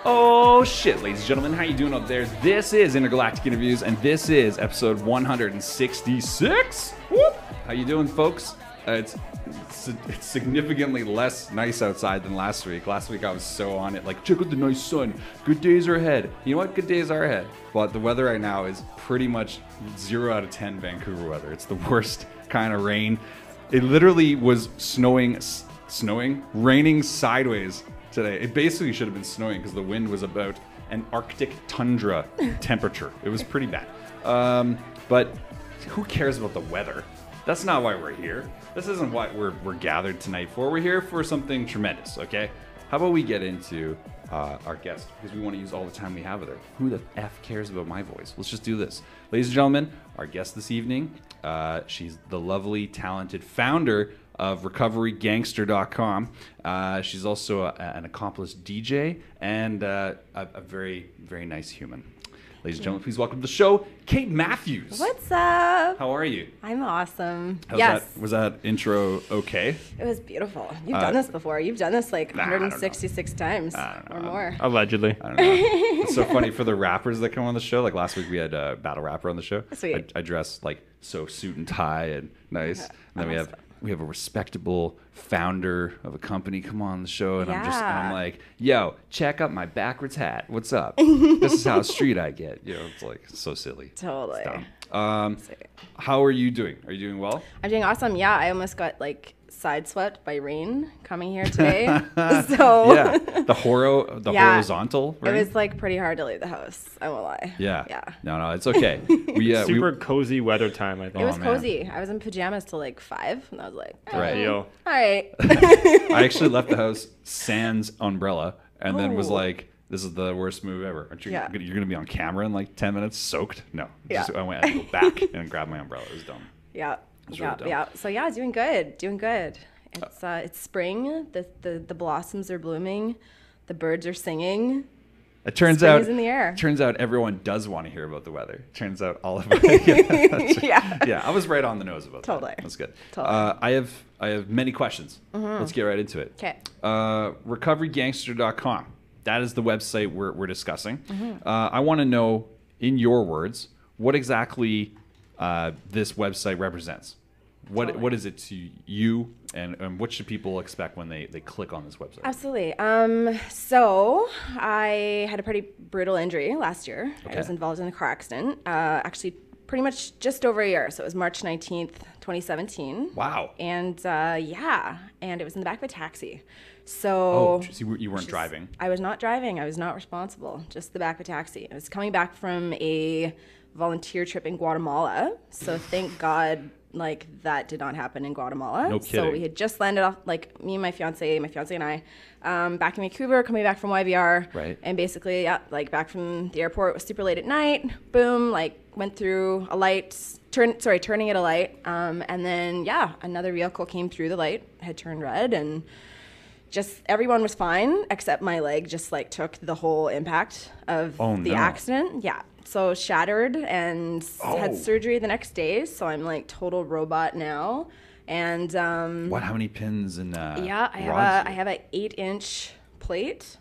Oh shit, ladies and gentlemen, how you doing up there? This is Intergalactic Interviews, and this is episode 166. Whoop! How you doing, folks? It's significantly less nice outside than last week. Last week I was so on it, like, check out the nice sun. Good days are ahead. You know what? Good days are ahead. But the weather right now is pretty much 0 out of 10 Vancouver weather. It's the worst kind of rain. It literally was raining sideways today. It basically should have been snowing because the wind was about an Arctic tundra temperature. It was pretty bad. But who cares about the weather? That's not why we're here. This isn't what we're gathered tonight for. We're here for something tremendous, okay? How about we get into our guest, because we want to use all the time we have with her. Who the F cares about my voice? Let's just do this. Ladies and gentlemen, our guest this evening, she's the lovely, talented founder of recoverygangster.com. She's also an accomplished DJ and a very, very nice human. Ladies and gentlemen, please welcome to the show, Kate Matthews. What's up? How are you? I'm awesome. Was that intro okay? It was beautiful. You've done this before. You've done this like 166 times or more. Allegedly. I don't know. It's so funny for the rappers that come on the show. Like last week we had a battle rapper on the show. Sweet. I dress like so suit and tie and nice. And then we have a respectable founder of a company come on the show, and I'm like, yo, check out my backwards hat. What's up? This is how street I get. You know, it's like so silly. Totally. How are you doing? Are you doing well? I'm doing awesome. Yeah, I almost got like sideswept by rain coming here today. So yeah, the horizontal rain. It was like pretty hard to leave the house. I won't lie. Yeah. No, it's okay. Super cozy weather time, I think. It was cozy. I was in pajamas till like 5, and I was like, right. All right. I actually left the house sans umbrella, and then was like, this is the worst move ever. Aren't you? You're gonna be on camera in like 10 minutes soaked? No. I had to go back and grab my umbrella. It was dumb. Yeah. Really dumb. Yeah. So yeah, doing good. It's spring. The blossoms are blooming. The birds are singing. It turns Spring out is in the air. Turns out everyone does want to hear about the weather. Turns out all of it. Yeah, I was right on the nose about that. That's good. Totally. I have many questions. Let's get right into it. Okay. Recoverygangster.com. That is the website we're discussing. I want to know, in your words, what exactly this website represents. What is it to you, and what should people expect when they click on this website? Absolutely. So I had a pretty brutal injury last year. Okay. I was involved in a car accident, actually pretty much just over a year. So it was March 19th, 2017. Wow. And and it was in the back of a taxi. So you weren't driving? I was not driving. I was not responsible. Just the back of a taxi. I was coming back from a volunteer trip in Guatemala. So thank God, like, that did not happen in Guatemala. No kidding. So we had just landed off, like, me and my fiance and I, back in Vancouver, coming back from YVR. Right. And basically, back from the airport. It was super late at night. Boom, like, went through a light, turning at a light. And then, another vehicle came through the light, had turned red, and just everyone was fine, except my leg just, like, took the whole impact of the accident. Yeah. So shattered and had surgery the next day. So I'm like total robot now. And how many pins and I have a 8-inch plate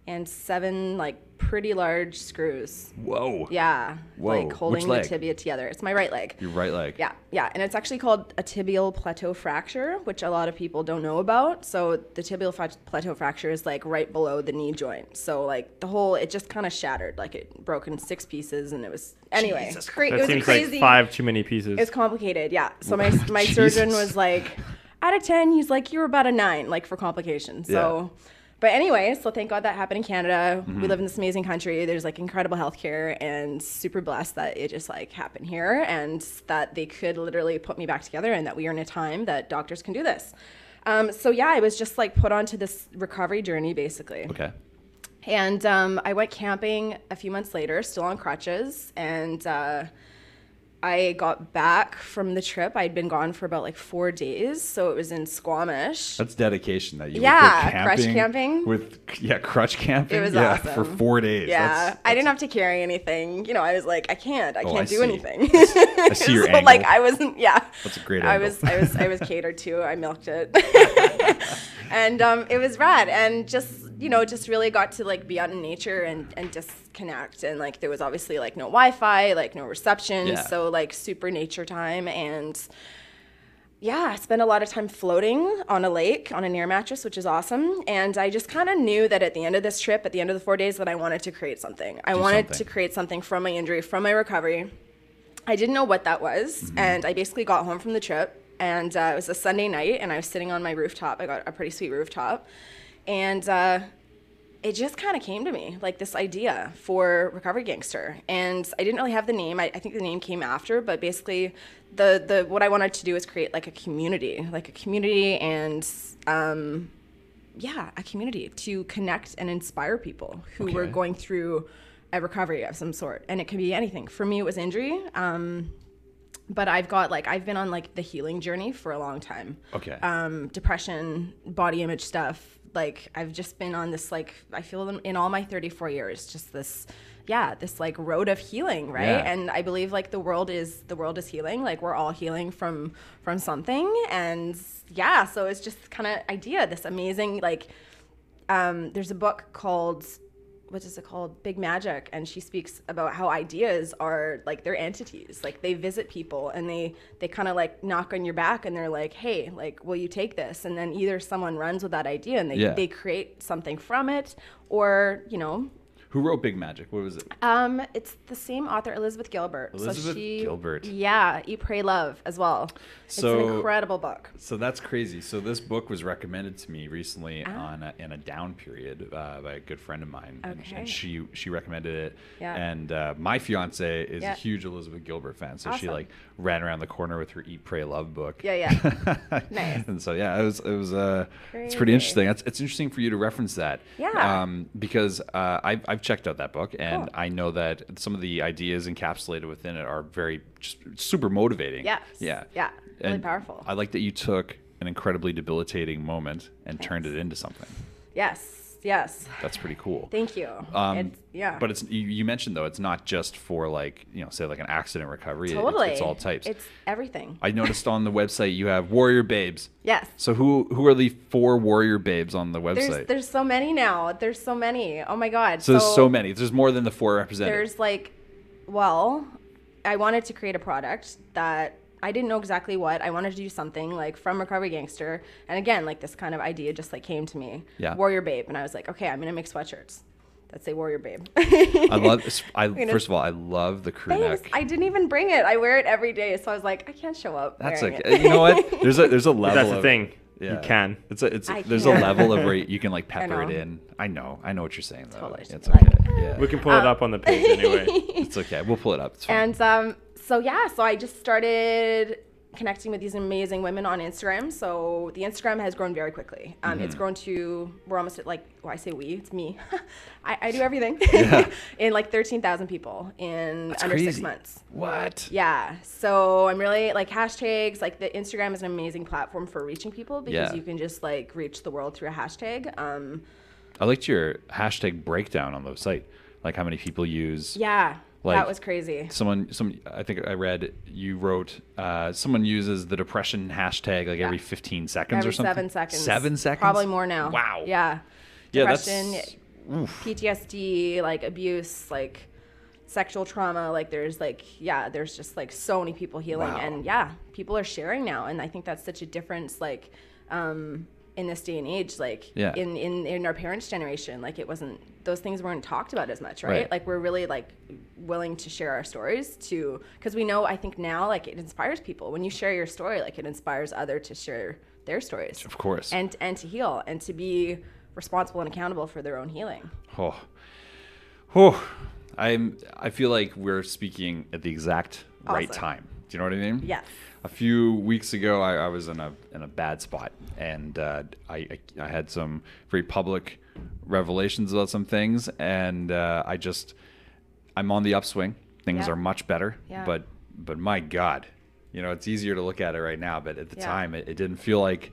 and 7 like pretty large screws. Whoa. Yeah. Whoa. Like holding the tibia together. It's my right leg. Your right leg. Yeah. And it's actually called a tibial plateau fracture, which a lot of people don't know about. So the tibial plateau fracture is like right below the knee joint. So like it just kind of shattered. Like it broke in 6 pieces, and it was anyway. That it was seems crazy. Like 5 too many pieces. It's complicated. Yeah. So my surgeon was like, out of 10, he's like, you're about a 9, like for complications. So. Yeah. But anyway, so thank God that happened in Canada. We live in this amazing country. There's like incredible healthcare, and super blessed that it just like happened here, and that they could literally put me back together, and that we are in a time that doctors can do this. I was just like put onto this recovery journey basically. Okay. And I went camping a few months later, still on crutches, and I got back from the trip. I'd been gone for about like 4 days, so it was in Squamish. That's dedication. That you crutch camping crutch camping. It was awesome. For 4 days. Yeah, I didn't have to carry anything. You know, I was like, I can't do anything. I see your angle. Like I wasn't. Yeah, that's a great angle. I was catered to. I milked it, and it was rad. And just you know, just really got to like be out in nature and disconnect. And like there was obviously like no Wi-Fi, like no reception. Yeah. So like super nature time. And yeah, I spent a lot of time floating on a lake on an air mattress, which is awesome. And I just kind of knew that at the end of this trip, at the end of the 4 days, that I wanted to create something. I wanted to create something from my injury, from my recovery. I didn't know what that was. And I basically got home from the trip, and it was a Sunday night, and I was sitting on my rooftop. I got a pretty sweet rooftop. And it just kind of came to me, like this idea for Recovery Gangster. And I didn't really have the name. I think the name came after, but basically the what I wanted to do is create like a community and a community to connect and inspire people who were going through a recovery of some sort. And it can be anything. For me, it was injury. But I've been on like the healing journey for a long time. Okay. Depression, body image stuff. Like I've just been on this, like, I feel in all my 34 years, just this like road of healing, right? Yeah. And I believe like the world is healing. Like we're all healing from something. And yeah, so it's just kind of idea, this amazing, like, there's a book called, what is it called? Big Magic. And she speaks about how ideas are like, they're entities. Like they visit people and they kind of like knock on your back and they're like, hey, like, will you take this? And then either someone runs with that idea and they create something from it, or, you know. Who wrote Big Magic? What was it? It's the same author, Elizabeth Gilbert. Gilbert. Yeah, Eat, Pray, Love as well. It's an incredible book. So that's crazy. So this book was recommended to me recently in a down period by a good friend of mine, and she recommended it. Yeah. And my fiance is a huge Elizabeth Gilbert fan, so she like ran around the corner with her Eat, Pray, Love book. Yeah. Nice. And so it's pretty interesting. It's interesting for you to reference that. Yeah. Because I've checked out that book, and I know that some of the ideas encapsulated within it are very just super motivating. Yes. Yeah. Yeah. Really and powerful. I like that you took an incredibly debilitating moment and turned it into something. Yes. That's pretty cool. Thank you. But it's you mentioned though, it's not just for like, you know, say like an accident recovery. Totally. It's all types. It's everything. I noticed on the website you have Warrior Babes. Yes. So who are the 4 Warrior Babes on the website? There's so many now. There's so many. Oh my God. So there's so many. There's more than the 4 represented. There's like, well, I wanted to create a product that I didn't know exactly what. I wanted to do something like from Recovery Gangster. And again, like this kind of idea just like came to me. Yeah. Warrior Babe. And I was like, okay, I'm going to make sweatshirts that say Warrior Babe. First of all, I love the crew neck. I didn't even bring it. I wear it every day. So I was like, I can't show up. That's wearing okay. it. You know what? There's a level. That's the thing. Yeah. You can. There's a level of where you can like pepper it in. I know what you're saying though. Totally. It's okay. Yeah. We can pull it up on the page anyway. It's okay. We'll pull it up. It's fine. And so I just started connecting with these amazing women on Instagram. So the Instagram has grown very quickly. It's grown to, we're almost at like, well, I say we, it's me. I do everything in like 13,000 people in That's under crazy. 6 months. What? Yeah. So I'm really like hashtags, like the Instagram is an amazing platform for reaching people because you can just like reach the world through a hashtag. I liked your hashtag breakdown on the site, like how many people use. Yeah. Like, that was crazy. I think I read you wrote someone uses the depression hashtag like every 15 seconds or something. 7 seconds. 7 seconds? Probably more now. Wow. Yeah. Yeah, Depression, PTSD, like abuse, like sexual trauma. Like there's just like so many people healing. Wow. And people are sharing now. And I think that's such a difference, like, in this day and age, like in our parents' generation, like those things weren't talked about as much, right? Like we're really like willing to share our stories because we know, I think now, like it inspires people. When you share your story, like it inspires others to share their stories. Of course. And to heal and to be responsible and accountable for their own healing. I feel like we're speaking at the exact right time. Do you know what I mean? Yes. A few weeks ago, I was in a bad spot, and I had some very public revelations about some things, and I'm on the upswing. Things are much better, but my God, you know, it's easier to look at it right now, but at the time, it didn't feel like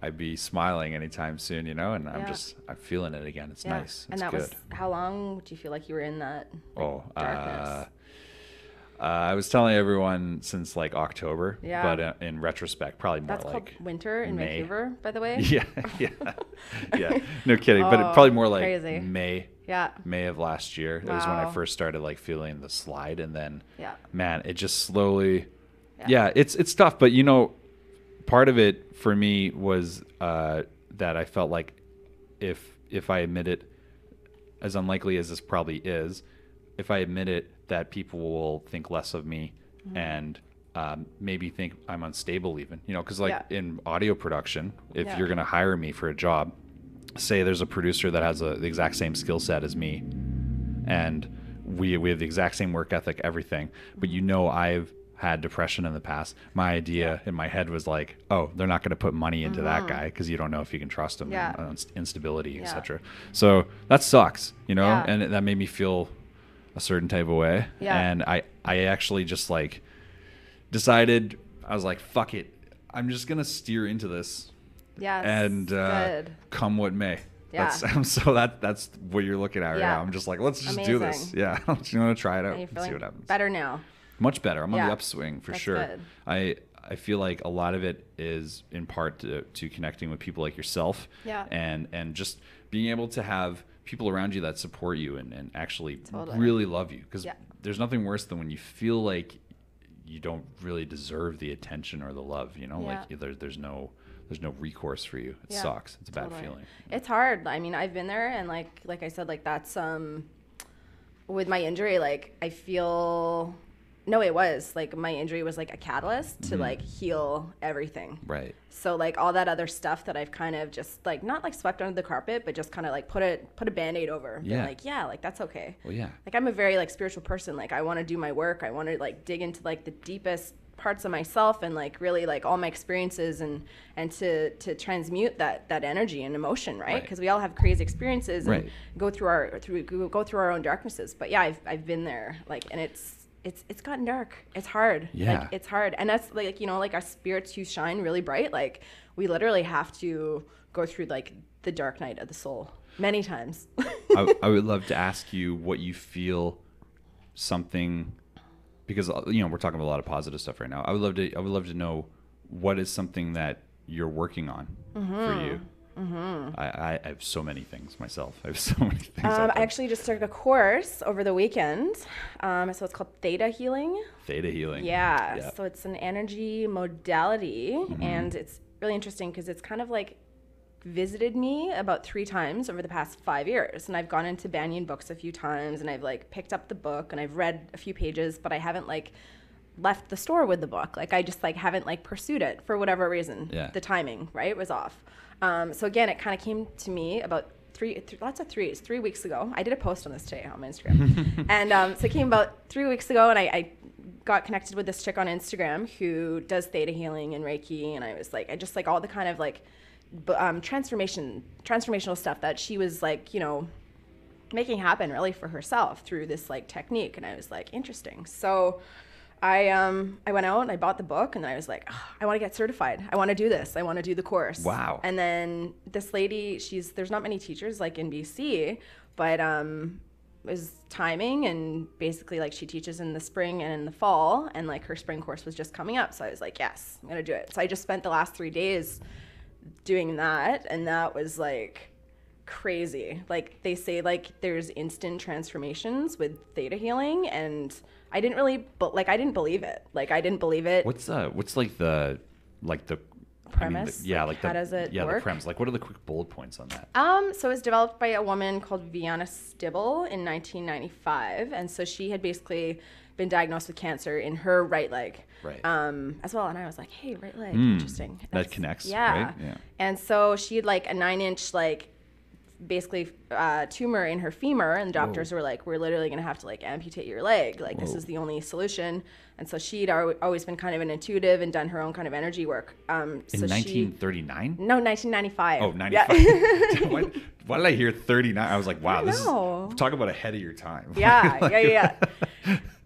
I'd be smiling anytime soon, you know, and I'm feeling it again. It's nice. It's and that good. was, how long do you feel like you were in that darkness? I was telling everyone since like October, Yeah. but in retrospect, probably more That's like called winter in May. Vancouver, by the way. Yeah, yeah. No kidding, but probably more like crazy. May of last year. It was when I Wow. first started like feeling the slide, and then Yeah. man, it just slowly. Yeah, it's tough, but you know, part of it for me was that I felt like if I admit it, as unlikely as this probably is, if I admit it, that people will think less of me and maybe think I'm unstable even, you know, because like in audio production, if you're going to hire me for a job, say there's a producer that has the exact same skill set as me and we have the exact same work ethic, everything, but you know, I've had depression in the past. My idea in my head was like, oh, they're not going to put money into that guy because you don't know if you can trust him, and instability, etc. So that sucks, you know, and that made me feel a certain type of way. And I actually just like decided, I was like, fuck it, I'm just gonna steer into this. And come what may. That's what you're looking at right now. I'm just like, let's just do this. I'm just gonna try it out and see what happens. Better now. Much better. I'm on the upswing for sure. Good. I feel like a lot of it is in part to connecting with people like yourself, and just being able to have people around you that support you and actually really love you, because there's nothing worse than when you feel like you don't really deserve the attention or the love, you know, like there's no recourse for you. It sucks. It's a bad feeling. It's hard. I mean, I've been there, and like I said, like that's with my injury, like I feel it was like my injury was like a catalyst to like heal everything. Right. So like all that other stuff that I've kind of just like not like swept under the carpet, but just kind of like put a Band-Aid over. Yeah. Like like that's okay. Well, yeah. Like I'm a very like spiritual person. Like I want to do my work. I want to like dig into like the deepest parts of myself and like really like all my experiences and to transmute that energy and emotion, right? Because we all have crazy experiences and go through our own darknesses. But yeah, I've been there, like, and it's gotten dark. It's hard. Like, it's hard. And that's like, you know, like our spirits who shine really bright, like we literally have to go through like the dark night of the soul many times. I would love to ask you what you feel something, because, you know, we're talking about a lot of positive stuff right now. I would love to know what is something that you're working on for you. I have so many things myself. I have so many things. I actually just started a course over the weekend. So it's called Thetahealing. Thetahealing. Yeah. So it's an energy modality, and it's really interesting because it's kind of like visited me about 3 times over the past 5 years. And I've gone into Banyan books a few times, and I've like picked up the book and I've read a few pages, but I haven't like left the store with the book. Like I just like haven't like pursued it for whatever reason. The timing, right, was off. So again, it kind of came to me about 3 weeks ago. I did a post on this today on my Instagram. And so it came about 3 weeks ago, and I got connected with this chick on Instagram who does theta healing and Reiki. And I was like, I just like all the kind of like transformational stuff that she was like, you know, making happen really for herself through this like technique. And I was like, interesting. So I went out and I bought the book, and then I was like, oh, I want to get certified. I want to do this. I want to do the course. Wow. And then this lady, there's not many teachers like in BC, but it was timing, and basically like she teaches in the spring and in the fall, and like her spring course was just coming up. So I was like, yes, I'm going to do it. So I just spent the last 3 days doing that, and that was like crazy. Like they say like there's instant transformations with theta healing, and I didn't really, but like I didn't believe it. Like I didn't believe it. What's like the premise? I mean, like how does it work? The premise. Like what are the quick bullet points on that? So it was developed by a woman called Vianna Stibble in 1995, and so she had basically been diagnosed with cancer in her right leg. Right. As well, and I was like, hey, right leg, interesting. That connects. Yeah. Right? Yeah. And so she had like a 9-inch like basically tumor in her femur, and the doctors were like, we're literally gonna have to like amputate your leg, like this is the only solution. And so she'd always been kind of an intuitive and done her own kind of energy work. In 1939? No, 1995. Oh, 95. Yeah. Why did I hear 39? I was like, wow, this is, talk about ahead of your time. Yeah, yeah.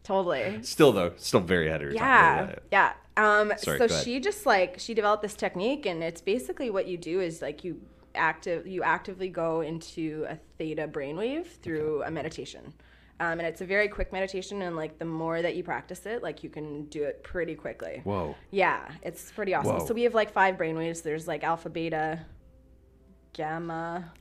Totally. Still very ahead of your time. Yeah. Sorry, so she just like, she developed this technique, and it's basically what you do is like you actively go into a theta brainwave through a meditation. And it's a very quick meditation, and like the more that you practice it, like you can do it pretty quickly. Whoa. Yeah, it's pretty awesome. Whoa. So we have like 5 brainwaves. There's like alpha, beta, gamma,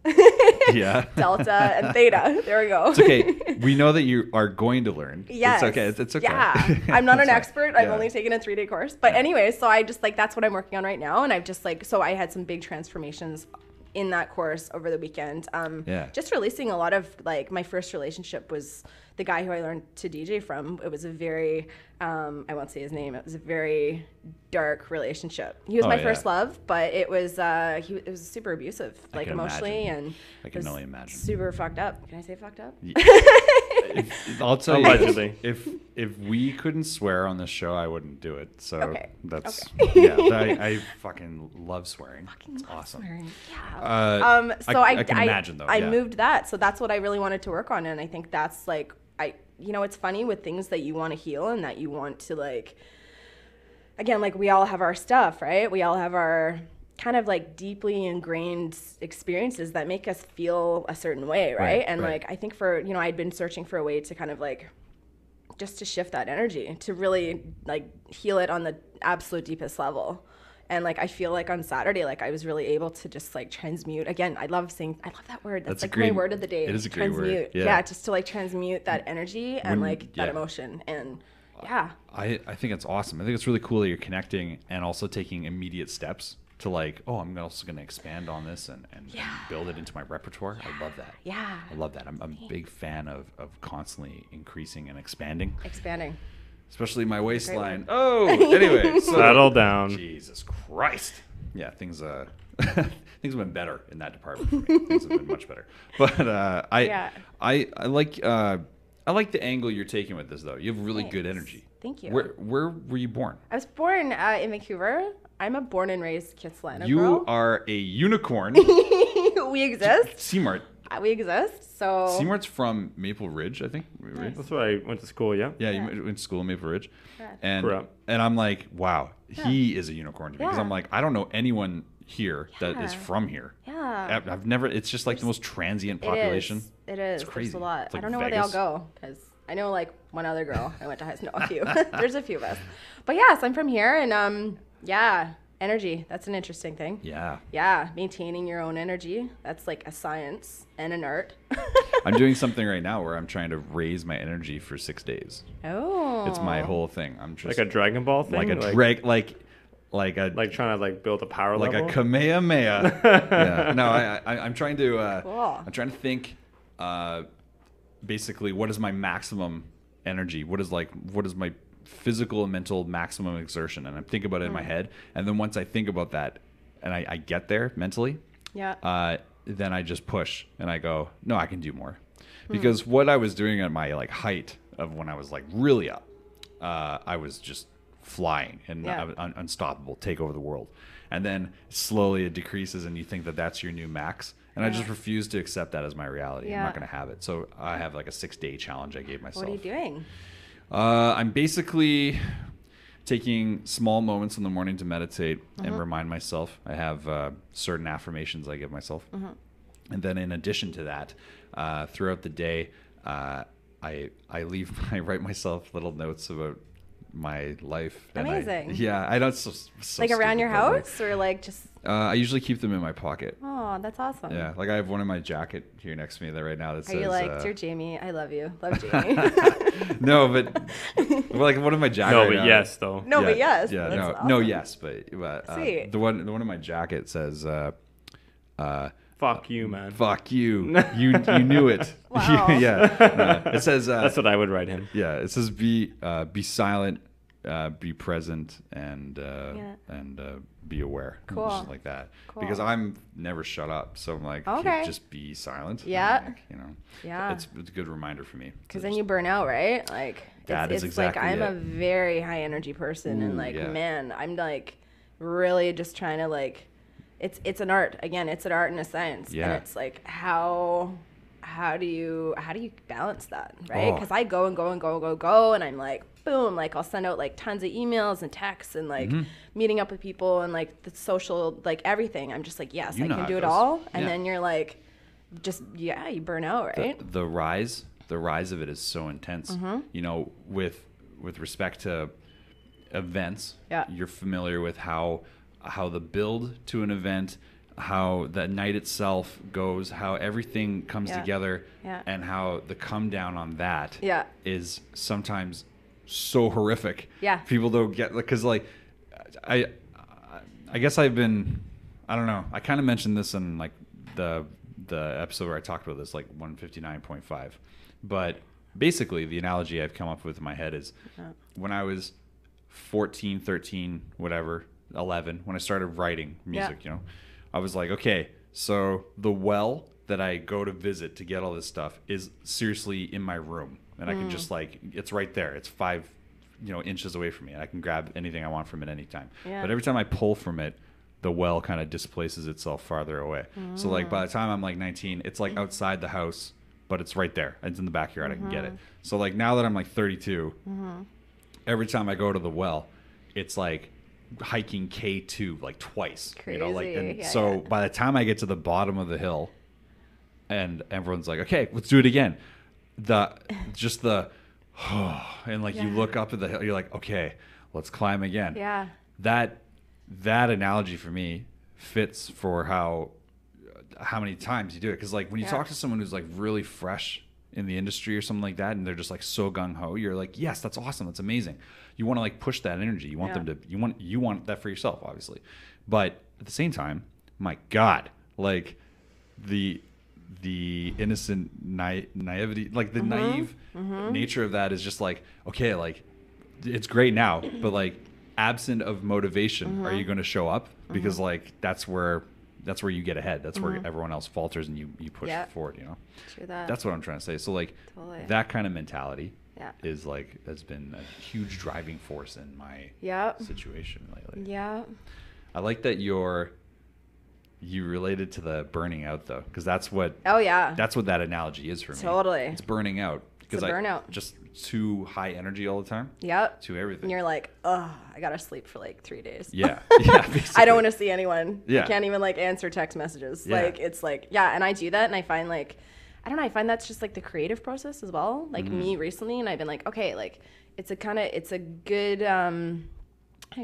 Yeah. delta, and theta. There we go. It's okay. We know that you are going to learn. Yes. It's okay. It's okay. Yeah. I'm not an That's fine. expert. I've Yeah. only taken a 3-day course. But anyway, so I just like, that's what I'm working on right now. And I've just like, so I had some big transformations in that course over the weekend. Yeah. Just releasing a lot of like, my first relationship was the guy who I learned to DJ from. It was a very, I won't say his name. It was a very dark relationship. He was Oh, my yeah. first love, but it was it was super abusive, I like can emotionally, imagine. and I can was only imagine. super fucked up. Can I say fucked up? I'll tell Allegedly. you, if we couldn't swear on this show, I wouldn't do it. So Okay. that's Okay. yeah. I fucking love swearing. It's awesome. Yeah. So I can imagine though. I yeah. moved that, so that's what I really wanted to work on, and I think that's like it's funny with things that you want to heal and that you want to like. Again, like we all have our stuff, right? We all have our kind of like deeply ingrained experiences that make us feel a certain way, right? And right. like I think for I'd been searching for a way to kind of like just to shift that energy, to really like heal it on the absolute deepest level. And like I feel like on Saturday, like I was really able to just like transmute. Again, I love that word. That's like my word of the day. It is a great word. Transmute. Yeah. Just to like transmute that energy and like that emotion. And yeah. I think it's awesome. I think it's really cool that you're connecting and also taking immediate steps to like, oh, I'm also going to expand on this and build it into my repertoire. I love that. Yeah. I love that. I'm a big fan of constantly increasing and expanding. Expanding. Especially my waistline. Oh, anyway. So, Settle down. Jesus Christ. Yeah, things have been better in that department for me. Things have been much better. But I like the angle you're taking with this though. You have really good energy. Thank you. Where were you born? I was born in Vancouver. I'm a born and raised Kitsilano You girl. are a unicorn. We exist. C-Mart. We exist. So C-Mart's from Maple Ridge, I think. Right? That's where I went to school, yeah? Yeah, you went to school in Maple Ridge. Correct. And I'm like, wow, he is a unicorn to me. Because Yeah. I'm like, I don't know anyone here that is from here. Yeah. I've never, it's just like the most transient population. It is. It's crazy. There's a lot. It's like I don't know Vegas. where they all go because I know like one other girl I went to high school. No, a few. There's a few of us. But yes, I'm from here, and energy. That's an interesting thing. Yeah. Yeah, maintaining your own energy. That's like a science and an art. I'm doing something right now where I'm trying to raise my energy for 6 days. Oh. It's my whole thing. I'm just Like a Dragon Ball thing? like a drag, like a Like trying to like build a power like level? a Kamehameha. Yeah. No, I'm trying to Cool. I'm trying to think basically what is my maximum energy? What is my physical and mental maximum exertion? And I think about it in my head, and then once I think about that and I get there mentally, then I just push and I go, no, I can do more. Because what I was doing at my like height of when I was like really up, I was just flying and unstoppable, take over the world. And then slowly it decreases and you think that that's your new max. And I just refuse to accept that as my reality. I'm not going to have it. So I have like a 6-day challenge I gave myself. What are you doing? I'm basically taking small moments in the morning to meditate and remind myself. I have certain affirmations I give myself. And then in addition to that, throughout the day, I write myself little notes about my life. Amazing. I know it's so Like around stupid, your but, like, house or like just. I usually keep them in my pocket. Oh, that's awesome. Yeah, like I have one in my jacket here next to me right now that Are says. you like, dear Jayme, I love you. Love Jayme. No, but like one of my jacket. No, right but now- yes, though. No, but yes. Yeah, That's no, awesome. no, yes, but Sweet. the one in my jacket says, Fuck you, man. "Fuck you, you knew it." Wow. Yeah, it says. That's what I would write him. Yeah, it says be silent, be present, and be aware. Cool. Just like that. Cool. Because I'm never shut up, so I'm like, Okay. just be silent. Yeah. And, like, Yeah. it's a good reminder for me. Because then you burn out, right? Like That it's is exactly like I'm a it. very high energy person, and like yeah. man, I'm like really just trying to like it's an art. Again, it's an art and a science. Yeah. And it's like how do you balance that, right? Oh. Because I go and go and go and go and I'm like boom, like I'll send out like tons of emails and texts and like meeting up with people and like the social, like everything. I'm just like, yes, You I know can how do it it goes. all. And Yeah. then you're like, just, you burn out, right? The rise the rise of it is so intense. You know, with respect to events, you're familiar with how the build to an event, how the night itself goes, how everything comes together, and how the come down on that is sometimes so horrific. People don't get, because like I guess I don't know, I kind of mentioned this in like the episode where I talked about this, like 159.5, but basically the analogy I've come up with in my head is when I was 14, 13, whatever, 11, when I started writing music, you know, I was like, okay, so the well that I go to visit to get all this stuff is seriously in my room, and I can just like, it's right there. It's 5, inches away from me, and I can grab anything I want from it anytime. But every time I pull from it, the well kind of displaces itself farther away. So like by the time I'm like 19, it's like outside the house, but it's right there. It's in the backyard. I can get it. So like now that I'm like 32, every time I go to the well, it's like hiking K2 like twice. Crazy. By the time I get to the bottom of the hill, and everyone's like, okay, let's do it again. And like you look up at the hill, you're like, okay, let's climb again. That analogy for me fits for how many times you do it. Because like when you talk to someone who's like really fresh in the industry or something like that, and they're just like so gung-ho, you're like, yes, that's awesome, that's amazing. You want to like push that energy. You want them to, you want that for yourself, obviously. But at the same time, my God, like the innocent naivety, like the naive nature of that is just like, okay, like it's great now, but like absent of motivation, are you going to show up? Because like that's where you get ahead. That's where everyone else falters and you push forward, True that. That's what I'm trying to say. So like that kind of mentality is like, has been a huge driving force in my situation lately. I like that you related to the burning out though, because that's what that analogy is for me. Totally. It's burning out. It's a burnout. Just too high energy all the time. To everything. And you're like, oh, I gotta sleep for like 3 days. Basically. I don't want to see anyone. I can't even like answer text messages. Like it's like, and I do that, and I find like, I don't know, I find that's just like the creative process as well. Like me recently, and I've been like, okay, like it's a good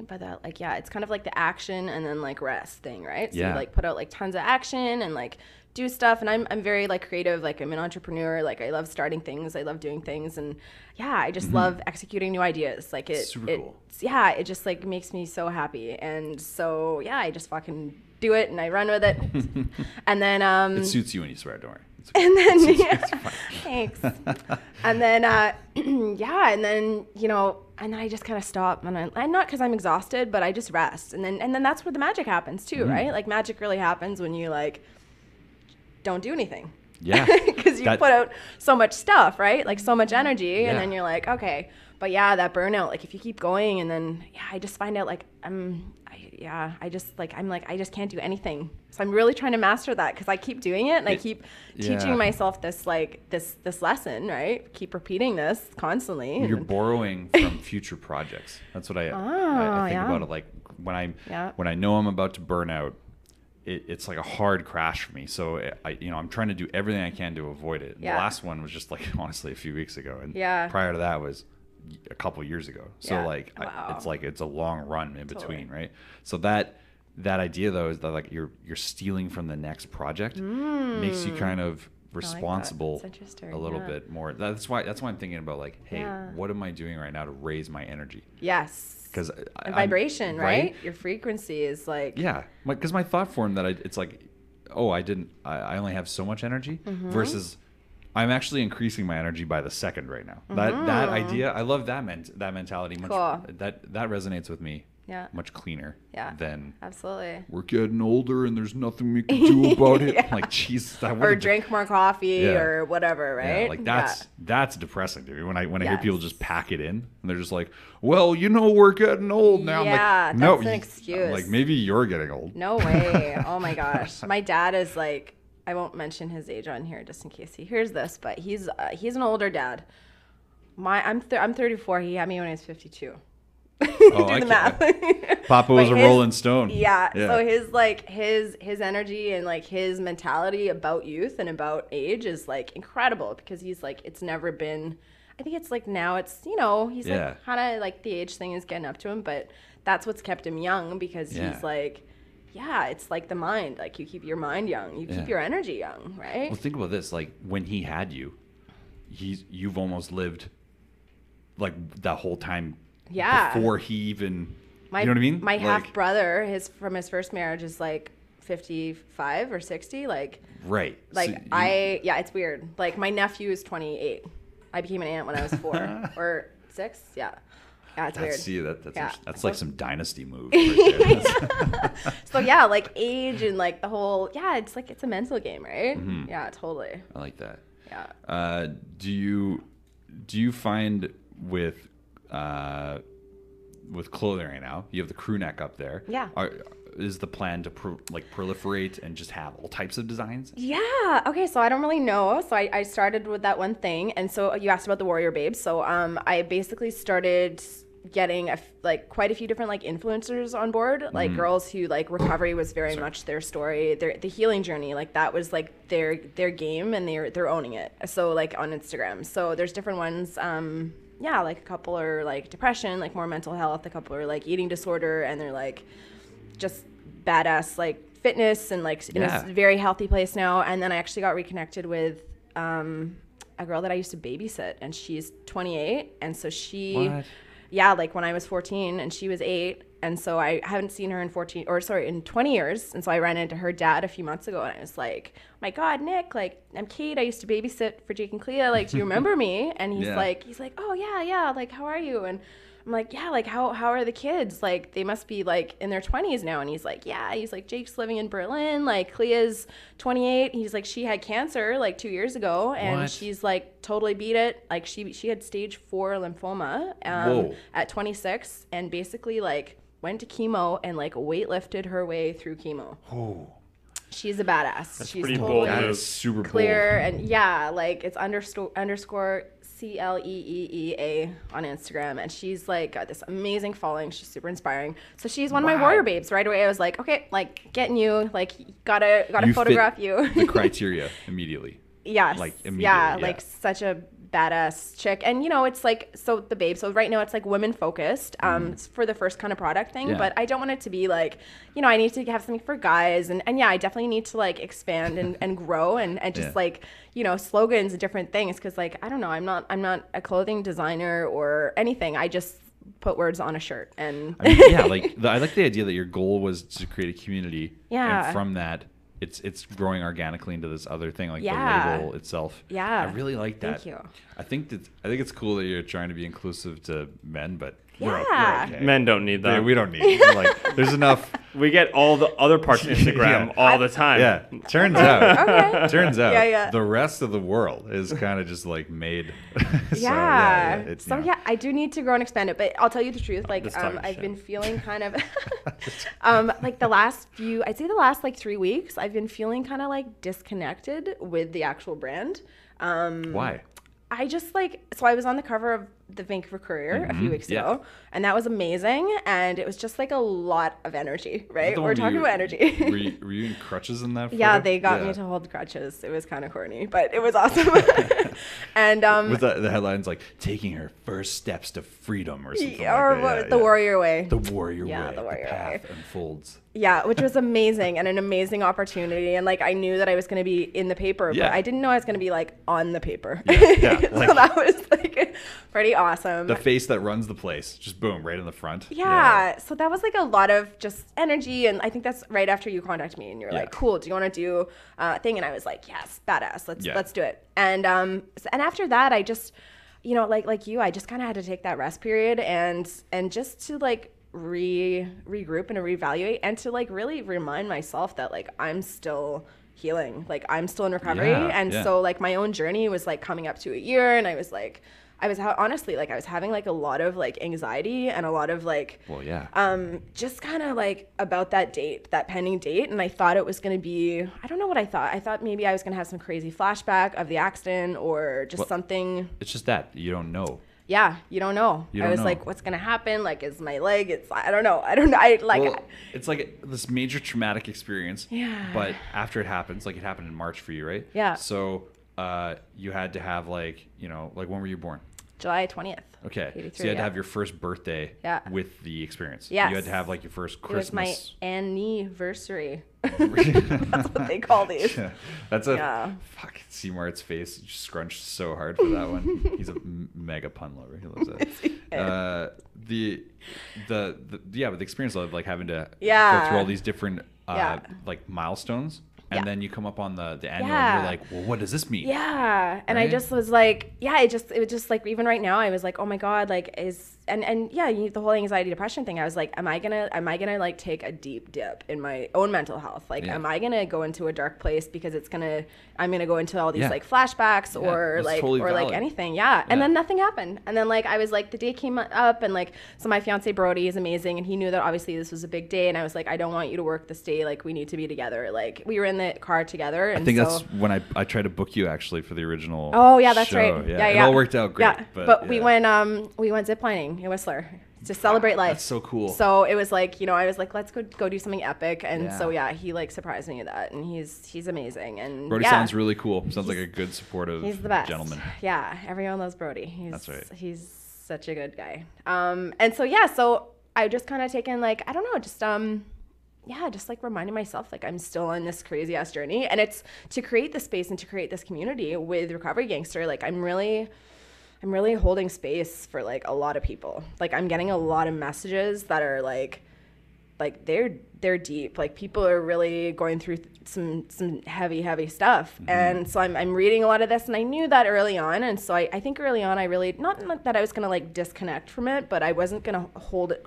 by that, like, it's kind of like the action and then like rest thing, right? So you like put out like tons of action and like do stuff, and I'm very like creative, like I'm an entrepreneur, like I love starting things, I love doing things, and I just love executing new ideas. Like super cool. It just like makes me so happy, and so I just fucking do it and I run with it. And then it suits you when you swear, don't worry. And then thanks. And then and then and then I just kind of stop, and not because I'm exhausted, but I just rest, and then that's where the magic happens too, right? Like magic really happens when you like don't do anything. Because you put out so much stuff, right? Like so much energy, and then you're like, okay, but that burnout, like if you keep going, and then I just find out like I just can't do anything. So I'm really trying to master that, because I keep doing it, and I keep teaching myself this like this lesson, right? Keep repeating this constantly. You're borrowing from future projects. That's what I think about it. Like when I know I'm about to burn out, it's like a hard crash for me. So I'm trying to do everything I can to avoid it. The last one was just like honestly a few weeks ago, and prior to that was a couple years ago. So it's a long run in between, right? So that idea though is that like you're stealing from the next project makes you kind of responsible a little bit more. That's why I'm thinking about like, hey, what am I doing right now to raise my energy? Because vibration, right? Your frequency is like because my thought form that it's like, oh, I only have so much energy versus I'm actually increasing my energy by the second right now. That idea, I love that mentality. That resonates with me. Much cleaner than absolutely. We're getting older and there's nothing we can do about it. Like, jeez, or drink more coffee or whatever, right? Like that's depressing, dude. When I hear people just pack it in and they're just like, well, we're getting old now. I'm like, no, that's an excuse. I'm like, maybe you're getting old. No way. Oh my gosh, my dad is like, I won't mention his age on here just in case he hears this, but he's an older dad. I'm 34. He had me when I was 52. Oh, Do the math. Papa was a Rolling Stone. Yeah. So his like his energy and like his mentality about youth and about age is like incredible because he's like it's never been. I think it's like now it's he's like kind of like the age thing is getting up to him, but that's what's kept him young because he's like. Yeah, it's like the mind. Like you keep your mind young, you keep your energy young, right? Well, think about this. Like when he had you, you've almost lived like that whole time. Yeah. Before he even, you know what I mean? My half brother, from his first marriage, is like 55 or 60. Like right. Like so it's weird. Like my nephew is 28. I became an aunt when I was 4 or 6. Yeah. Yeah, it's weird. See, that's like some dynasty move. Right there. So yeah, like age and like the whole it's like it's a mental game, right? Mm-hmm. Yeah, totally. I like that. Yeah. Do you find with clothing right now, you have the crew neck up there? Yeah. Is the plan to proliferate and just have all types of designs? Yeah. Okay. So I don't really know. So I started with that one thing. And so you asked about the Warrior Babes. So I basically started getting quite a few different like influencers on board, like girls who like recovery was very much their story, the healing journey, like that was like their game and they're owning it. So like on Instagram. So there's different ones. Like a couple are like depression, like more mental health. A couple are like eating disorder, and they're like just badass like fitness and like in a very healthy place now. And then I actually got reconnected with a girl that I used to babysit, and she's 28, and so like when I was 14 and she was 8, and so I haven't seen her in 20 years, and so I ran into her dad a few months ago, and I was like, my God, Nick, like I'm Kate, I used to babysit for Jake and Clea, like do you remember me? And he's like oh yeah, like how are you? And I'm like, yeah, like how are the kids? Like they must be like in their 20s now. And he's like, yeah, he's like, Jake's living in Berlin, like Clea's 28. He's like, she had cancer like 2 years ago, and she's like totally beat it. Like she had stage 4 lymphoma at 26, and basically like went to chemo and like weightlifted her way through chemo. Oh. She's a badass. That's She's pretty totally bold. That is super clear bold. and like it's underscore CLEEEA on Instagram, and she's like got this amazing following. She's super inspiring. So she's one of my warrior babes. Right away I was like, okay, like getting you, like gotta photograph you. The criteria immediately. Yes. Like immediately. Yeah, like such a badass chick. And it's like, so the babe, so right now it's like women focused for the first kind of product thing, but I don't want it to be like, I need to have something for guys, and I definitely need to like expand and grow and just like slogans and different things, because like I don't know, I'm not a clothing designer or anything. I just put words on a shirt. And I mean, I like the idea that your goal was to create a community, and from that it's growing organically into this other thing, like the label itself. Yeah. I really like that. Thank you. I think it's cool that you're trying to be inclusive to men, but we're okay. Men don't need that. Yeah, we don't need like there's enough. We get all the other parts of Instagram all the time. Yeah. Turns out Yeah. the rest of the world is kind of just like made. So I do need to grow and expand it, but I'll tell you the truth. Like I've been feeling kind of like the last like 3 weeks, I've been feeling kind of like disconnected with the actual brand. Why? I just so I was on the cover of the Vancouver Courier a few weeks ago, and that was amazing, and it was just like a lot of energy, right? We're talking about energy. were you in crutches in that photo? Yeah, they got me to hold crutches. It was kind of corny, but it was awesome. And with the headlines like taking her first steps to freedom or something the warrior way. The warrior way. The warrior path way unfolds. Yeah, which was amazing and an amazing opportunity. And like I knew that I was going to be in the paper, but I didn't know I was going to be like on the paper. So that was like pretty awesome. The face that runs the place, just boom, right in the front. Yeah. So that was like a lot of just energy, and I think that's right after you contacted me, and you're like, "Cool, do you want to do a thing?" And I was like, "Yes, badass. Let's do it." And after that, I just, like you, I just kind of had to take that rest period and just to like regroup and to reevaluate, and to like really remind myself that like I'm still healing, like I'm still in recovery. So like my own journey was like coming up to a year, and I was honestly like I was having like a lot of like anxiety and a lot of like just kind of like about that pending date. And I thought it was going to be, I don't know what I thought maybe I was going to have some crazy flashback of the accident or just something. It's just that you don't know. yeah, you don't know. You I don't was know. like, what's gonna happen? Like, is my leg? I don't know. Well, it's like this major traumatic experience. Yeah. But after it happens, like it happened in March for you, right? Yeah. So you had to have like when were you born? July 20th. Okay. 83, So you had to have your first birthday with the experience. Yes. You had to have like your first It was my Christmas. anniversary. That's what they call these. Yeah. That's a Yeah. fucking C-Mart's face just scrunched so hard for that one. He's a mega pun lover. He loves that. But the experience of like having to go through all these different like milestones. And then you come up on the annual and you're like, well, what does this mean? Yeah. And right? I just was like, it was just like, even right now, I was like, oh my God, like the whole anxiety depression thing. I was like, am I gonna like take a deep dip in my own mental health? Like, am I gonna go into a dark place because I'm gonna go into all these like flashbacks or like, totally or like valid. anything. Yeah. And then nothing happened. And then like, I was like, the day came up and like, so my fiance Brody is amazing. And he knew that obviously this was a big day. And I was like, I don't want you to work this day. Like, we need to be together. Like, we were in the car together. And I think that's when I tried to book you actually for the original. Oh yeah, that's show. right. Yeah, It all worked out great. Yeah, but we went ziplining in Whistler to celebrate life. That's so cool. So it was like, I was like, let's go do something epic. And so he like surprised me with that, and he's amazing. And Brody sounds really cool. Sounds like a good supportive he's the best gentleman. Yeah, everyone loves Brody. That's right. He's such a good guy. And so I just kind of taken like, I don't know, just like reminding myself like I'm still on this crazy ass journey, and it's to create this space and to create this community with Recovery Gangster. Like I'm really holding space for like a lot of people. Like I'm getting a lot of messages that are like they're deep. Like people are really going through some heavy stuff. Mm-hmm. And so I'm reading a lot of this, and I knew that early on. And so I think early on I really, not that I was gonna like disconnect from it, but I wasn't gonna hold it.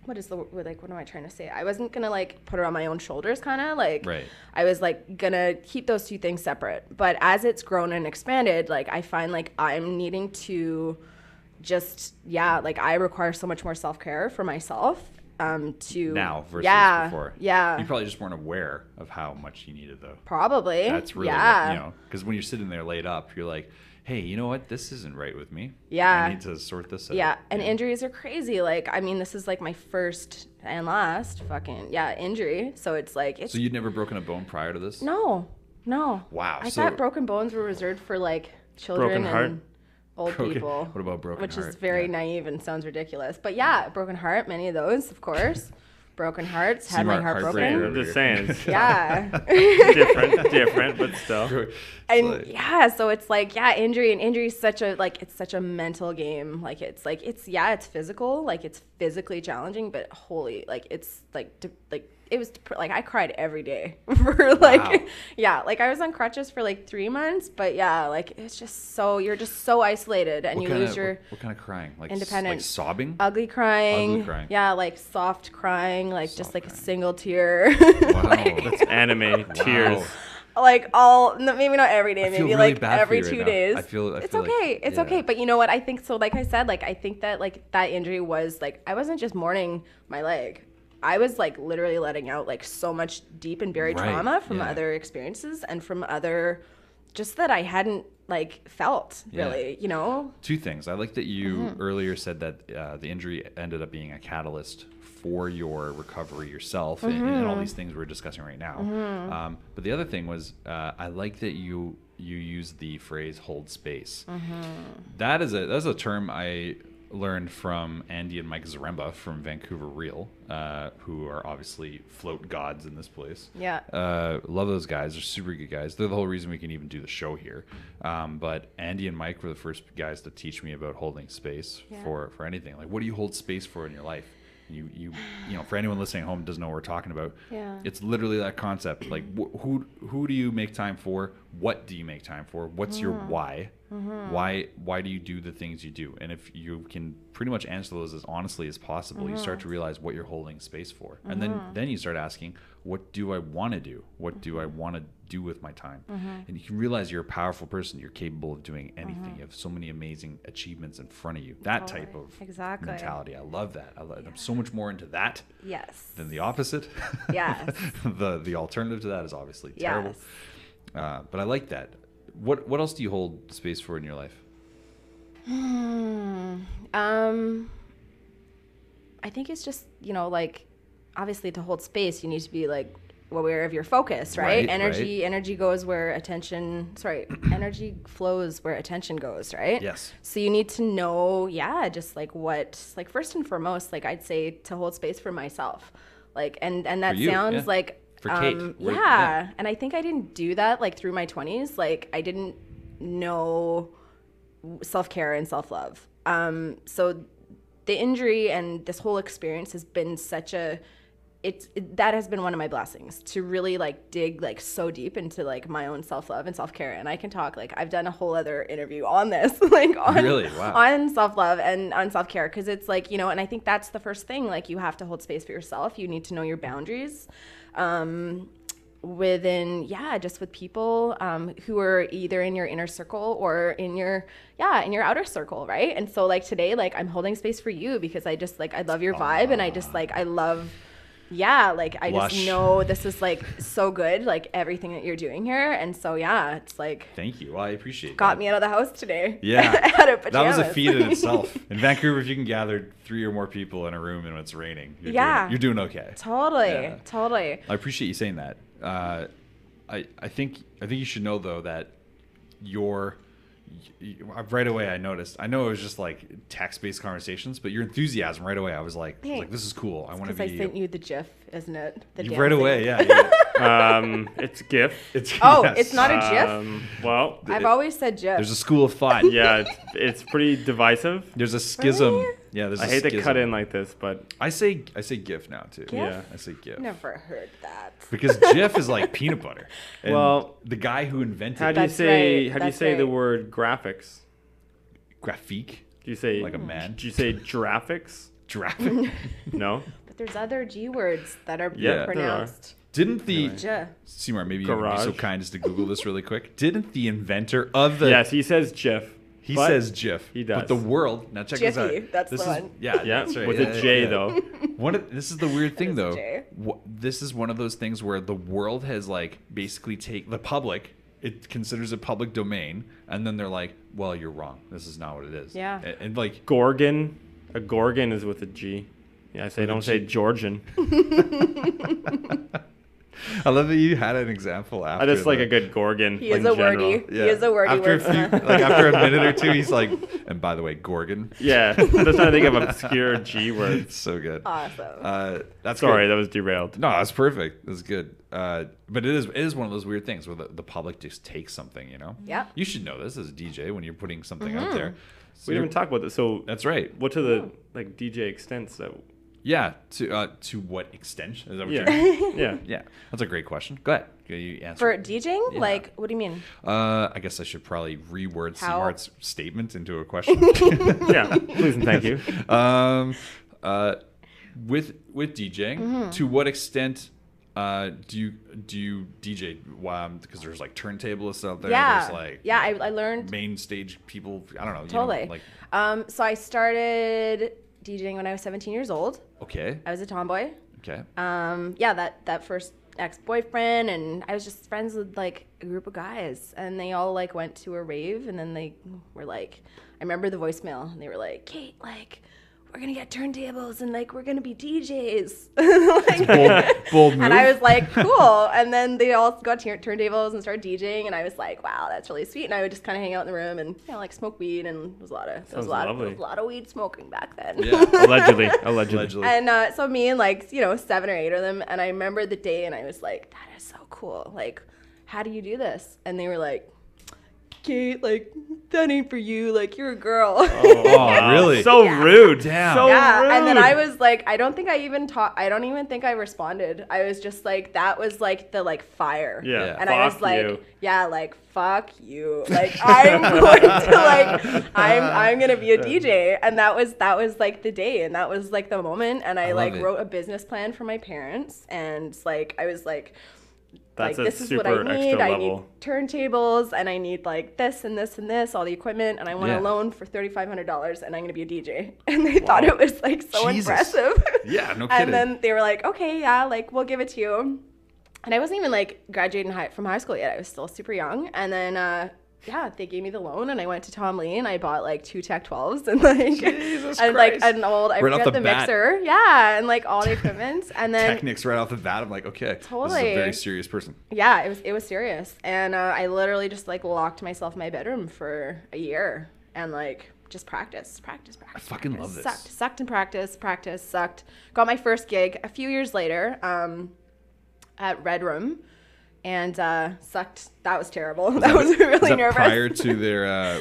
What am I trying to say? I wasn't gonna like put it on my own shoulders, kind of like. Right. I was like gonna keep those two things separate. But as it's grown and expanded, like I find like I'm needing to just like I require so much more self-care for myself. To now versus before. Yeah. You probably just weren't aware of how much you needed though. Probably. That's really because when you're sitting there laid up, you're like, hey, you know what? This isn't right with me. Yeah. I need to sort this out. Yeah. And injuries are crazy. Like, I mean, this is like my first and last injury. So it's like, So you'd never broken a bone prior to this? No. Wow. I thought broken bones were reserved for like children and old people. What about broken heart? Which is heart? very naive and sounds ridiculous. But yeah, broken heart, many of those, of course. Broken hearts, had my heart broken. I'm just saying. Yeah. different, but still. And so it's like, injury is such a mental game. Like it's physical, like it's physically challenging, but holy, like it's like it was like I cried every day for like, like I was on crutches for like 3 months, but like it's just you're just so isolated, and you lose your what kind of crying? Like independence, like sobbing, ugly crying, like soft crying, like soft just like crying. A single tear. Wow, that's anime tears. Like maybe not every day, maybe really like every 2 days. I feel it's okay. It's okay. But you know what? I think so. Like I said, like I think that like that injury was like I wasn't just mourning my leg. I was like literally letting out like so much deep and buried trauma from other experiences and from other just that I hadn't like felt really, you know? Two things. I like that you earlier said that the injury ended up being a catalyst for your recovery yourself and all these things we're discussing right now. But the other thing was I like that you use the phrase hold space. That's a term I learned from Andy and Mike Zaremba from Vancouver Real, who are obviously float gods in this place. Love those guys. They're super good guys. They're the whole reason we can even do the show here. But Andy and Mike were the first guys to teach me about holding space for anything. Like, what do you hold space for in your life? You know, for anyone listening at home who doesn't know what we're talking about, it's literally that concept. Like, who do you make time for? What do you make time for? What's your why? Why do you do the things you do? And if you can pretty much answer those as honestly as possible, you start to realize what you're holding space for. And then you start asking, what do I want to do? What do I want to do with my time? And you can realize you're a powerful person. You're capable of doing anything. You have so many amazing achievements in front of you. That type of mentality. I love that. I'm so much more into that than the opposite. The alternative to that is obviously terrible. But I like that. What else do you hold space for in your life? I think it's just, like, obviously to hold space, you need to be like aware of your focus, right? Energy goes where energy flows where attention goes, right? Yes. So you need to know, just like first and foremost, like I'd say to hold space for myself. Like, and that sounds like, for Kate. And I think I didn't do that like through my 20s. Like I didn't know self-care and self-love. So the injury and this whole experience has been that has been one of my blessings, to really like dig like so deep into like my own self-love and self-care. And I can talk, like I've done a whole other interview on this, like on self-love and on self-care. Cause it's like, and I think that's the first thing, like you have to hold space for yourself. You need to know your boundaries, just with people who are either in your inner circle or in your outer circle, right? And so like today, like I'm holding space for you because I just like I love your vibe, and I just like I love I just know this is like so good, like everything that you're doing here. And so it's like, thank you. Well, I appreciate got me out of the house today. Yeah. Out of pajamas. That was a feat in itself. In Vancouver, if you can gather 3 or more people in a room and it's raining, you're doing okay. Totally. I appreciate you saying that. I think you should know though that right away I noticed. I know it was just like text-based conversations, but your enthusiasm right away, I was like, this is cool. I want to be. Because I sent you the GIF, isn't it? Right away, yeah. It's GIF. It's not a GIF. Well, I've always said GIF. There's a school of thought. Yeah, it's pretty divisive. There's a schism. Really? Yeah, there's. I hate to cut in like this, but I say GIF now too. GIF? Yeah, I say GIF. Never heard that. Because GIF is like peanut butter. And well, the guy who invented. How do you say the word graphics? Graphique. Do you say like a man? Do you say graphics? Graphic? No. But there's other G words that are Yeah, pronounced. Didn't the C-Mart, maybe you would be so kind as to Google this really quick. Didn't the inventor of the Yes, he says GIF. He says GIF. He does. But the world, now check this out. That's the one. Yeah, that's right. With a J though. This is the weird thing though. J. This is one of those things where the world has like basically the public, it considers it public domain, and then they're like, well, you're wrong. This is not what it is. Yeah. And like Gorgon, a Gorgon is with a G. Yeah, don't say Georgian. I love that you had an example after. I just like a good Gorgon. He is a wordy. Yeah. He is a wordy after a minute or two, he's like, and by the way, Gorgon. Yeah, I'm just trying to think of obscure G words. It's so good. Awesome. That's Sorry, good. that was derailed. No, that's perfect. That's good. But it is one of those weird things where the public just takes something, Yeah. You should know this as a DJ when you're putting something out there. So We didn't even talk about this. So that's right. What to the like DJ extents that? Yeah. To what extent? Is that what Yeah. you're Yeah. Yeah. That's a great question. Go ahead. You answer. For DJing? Yeah. Like, what do you mean? I guess I should probably reword How? C-Mart's statement into a question. Yeah. Please and thank you. With DJing, to what extent do you DJ? Because there's like turntablists out there. Yeah. There's like I learned main stage people. I don't know. Totally. So I started DJing when I was 17 years old. Okay. I was a tomboy. Okay. That first ex-boyfriend, and I was just friends with like a group of guys, and they all like went to a rave, and then they were like, I remember the voicemail, and they were like, Kate, like, we're gonna get turntables and like we're gonna be DJs. bold move. And I was like, cool. And then they all got turntables and started DJing, and I was like, wow, that's really sweet. And I would just kind of hang out in the room and like smoke weed, and there was a lot of weed smoking back then. Yeah. Allegedly. And so me and like 7 or 8 of them, and I remember the day, and I was like, that is so cool. Like, how do you do this? And they were like, Kate, like, that ain't for you. Like, you're a girl. Oh, really? So rude. Damn. So rude. And then I was like, I don't even think I responded. I was just like, that was like the like fire. Yeah. And I was like, you. yeah, like, fuck you. Like, I'm going to like, I'm going to be a DJ. And that was like the day. And that was like the moment. And I like wrote a business plan for my parents. And like, I was like, That's like, a this is what super I need. extra I level. need turntables, and I need like this and this and this, all the equipment, and I want a loan for $3,500, and I'm gonna be a DJ. And they thought it was like so impressive. Yeah, no kidding. And then they were like, okay, yeah, like we'll give it to you. And I wasn't even like graduating from high school yet. I was still super young. And then yeah, they gave me the loan, and I went to Tom Lee, and I bought like 2 Tech 12s, and like, Jesus and like Christ. an old, I Right off forget the the bat. mixer, yeah, and like all the equipment, and then Technics right off the bat. I'm like, okay, this is Totally. a very serious person. yeah, it was serious, and I literally just like locked myself in my bedroom for a year, and like just practice. I fucking love this. Sucked and practice, sucked. Got my first gig a few years later, at Red Room. And sucked. That was terrible. That was really nervous. Prior to their,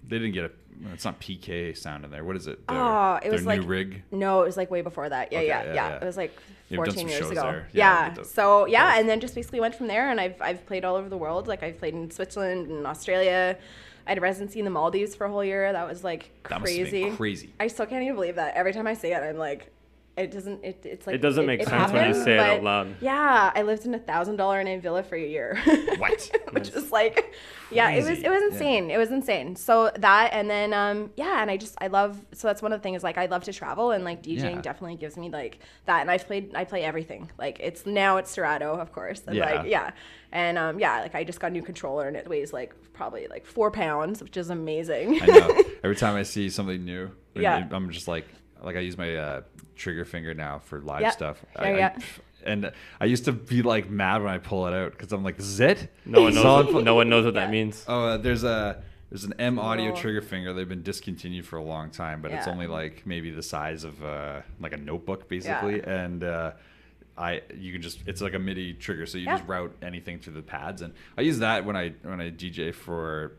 they didn't get it's not PK sound in there. What is it? It was their like new rig. No, it was like way before that. Yeah, Okay, yeah. It was like You've done 14 some years shows ago. there. Yeah. with the- So yeah, and then just basically went from there, and I've played all over the world. Like I've played in Switzerland and Australia. I had a residency in the Maldives for a whole year. That was like That must have crazy. been crazy. I still can't even believe that. Every time I say it, I'm like, it's like It doesn't make sense when you say it out loud. Yeah, I lived in $1,000 name villa for a year. What? Which is like, yeah, Crazy. it was insane. Yeah. It was insane. So that, and then yeah, and I love. So that's one of the things. Like I love to travel, and like DJing Yeah. definitely gives me like that. And I play everything. Like it's Serato, of course. And Yeah. like yeah, and yeah, like I just got a new controller, and it weighs like probably like 4 pounds, which is amazing. I know. Every time I see something new, Yeah. I'm just like I use my trigger finger now for live Yeah. stuff. Yeah. And I used to be like mad when I pull it out because I'm like, this is it? No one knows. Solid- No one knows what that means. Oh, there's an M audio Oh. trigger finger. They've been discontinued for a long time, but it's Yeah. only like maybe the size of like a notebook basically, and you can just it's like a MIDI trigger, so you Yeah. just route anything through the pads, and I use that when I DJ for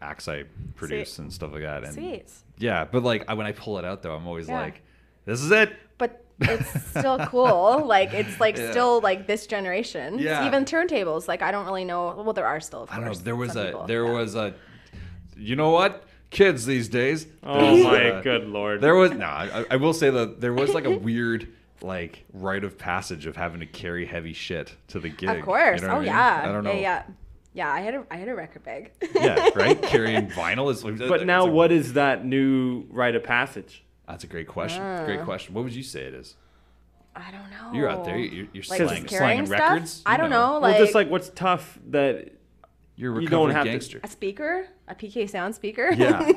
acts I produce Sweet. and stuff like that. And Sweet. yeah, but like when I pull it out though, I'm always Yeah. like, this is it. But it's still cool. Like it's like Yeah. still like this generation. Yeah. Even turntables. Like I don't really know. Well, there are still. Of I don't know. course, There was some people. there Yeah. was a, you know what? Kids these days. Oh there's, my good lord. There was no. I will say that there was like a weird like rite of passage of having to carry heavy shit to the gig. Of course. You know what I mean? Yeah. I don't know. Yeah. I had a record bag. Yeah. Right. Carrying vinyl is. But now, what is that new rite of passage? That's a great question. Great question. What would you say it is? I don't know. You're out there. You're Like slanging just carrying stuff? records. I You don't know. Well, Like just like what's tough that You're a you don't recovery have to- gangster. a speaker, a PK sound speaker. Yeah.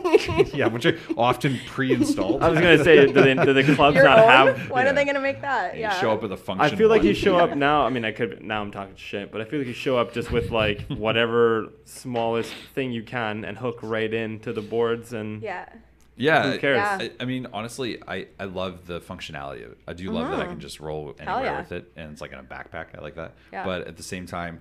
Yeah. Which are often pre-installed. I was gonna say, do the clubs Your not own? have? When Yeah. are they gonna make that? You Yeah. show up with a function. I feel like one. you show up now. I mean, now I'm talking shit, but I feel like you show up just with like whatever smallest thing you can and hook right into the boards and Yeah. Yeah. who cares? Yeah. I mean, honestly, I love the functionality of it. I do love that I can just roll anywhere yeah. with it, and it's like in a backpack. I like that. Yeah. But at the same time,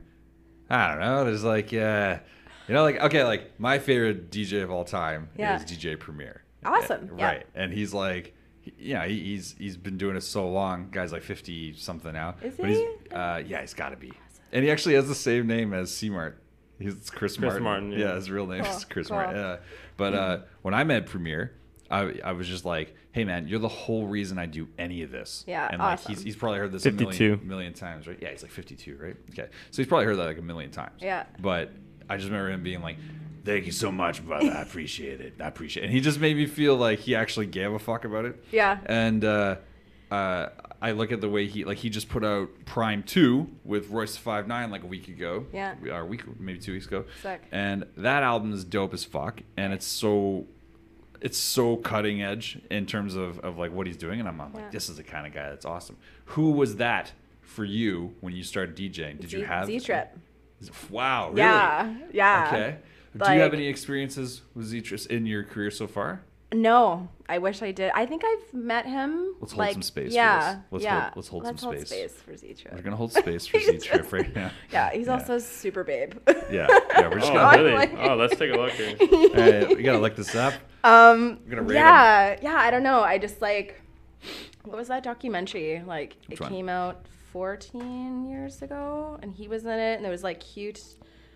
I don't know. There's like, like okay, like my favorite DJ of all time Yeah. is DJ Premier. Awesome. Yeah. Right, and he's like, he's been doing it so long. Guy's like 50 something now. Is but he? He's got to be. And he actually has the same name as C-Mart. He's Chris Martin. Martin, yeah. His real name is Cool, Chris cool. Martin. Yeah. But when I met Premier, I was just like, hey man, you're the whole reason I do any of this. Yeah, And like awesome. he's probably heard this 52. a million times, right? Yeah, he's like 52, right? Okay. So he's probably heard that like a million times. Yeah. But I just remember him being like, thank you so much, brother. I appreciate it. And he just made me feel like he actually gave a fuck about it. Yeah. And I look at the way he just put out Prime 2 with Royce 5'9" like a week ago. Yeah. Or a week, maybe 2 weeks ago. Sick. And that album is dope as fuck. And it's so cutting edge in terms of like what he's doing. And I'm like, Yeah. this is the kind of guy that's awesome. Who was that for you when you started DJing? Did you have Z-Trip? Wow, really? Yeah. Okay. Do you have Like- any experiences with Z-Trip in your career so far? No, I wish I did. I think I've met him. Let's hold like, some space for Yeah. this. yeah. Let's hold some Hold space. space for Z-Trip. We're gonna hold space for Z-Trip right now. Yeah, he's also super babe. Yeah, we're just Oh, gonna. really? like- Oh, let's take a look here. All right, we gotta look this up. We're gonna rate him. Yeah, I don't know. I just like, what was that documentary? Like, Which it one? came out 14 years ago, and he was in it, and it was like cute.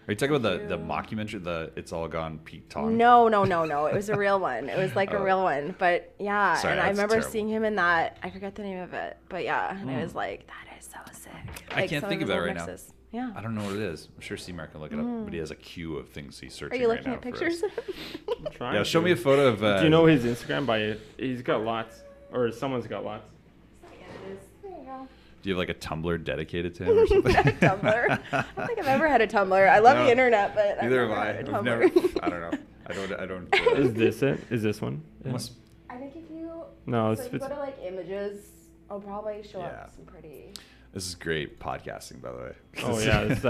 Are you talking about the mockumentary, the It's All Gone Pete Tong? No. It was a real one. It was like Oh. a real one. But yeah, Sorry, and I that's remember terrible. seeing him in that. I forget the name of it, but yeah, and I was like, that is so sick. I Like, can't some think his of it old right now. mixes. Yeah. I don't know what it is. I'm sure C-Mark can look it up, but he has a queue of things he's Are searching you right looking now at for us. pictures? I'm trying Yeah, show to. me a photo of. Do you know his Instagram? He's got lots, or someone's got lots. There you go. Do you have like a Tumblr dedicated to him or something? A Tumblr. I don't think I've ever had a Tumblr. I love the internet, but Neither have I. I've I've never. I don't know. I don't. Is this it? Is this one? Yeah. I think if you No, so if you go to like images, I'll probably show up some pretty. This is great podcasting, by the way. Oh yeah, this is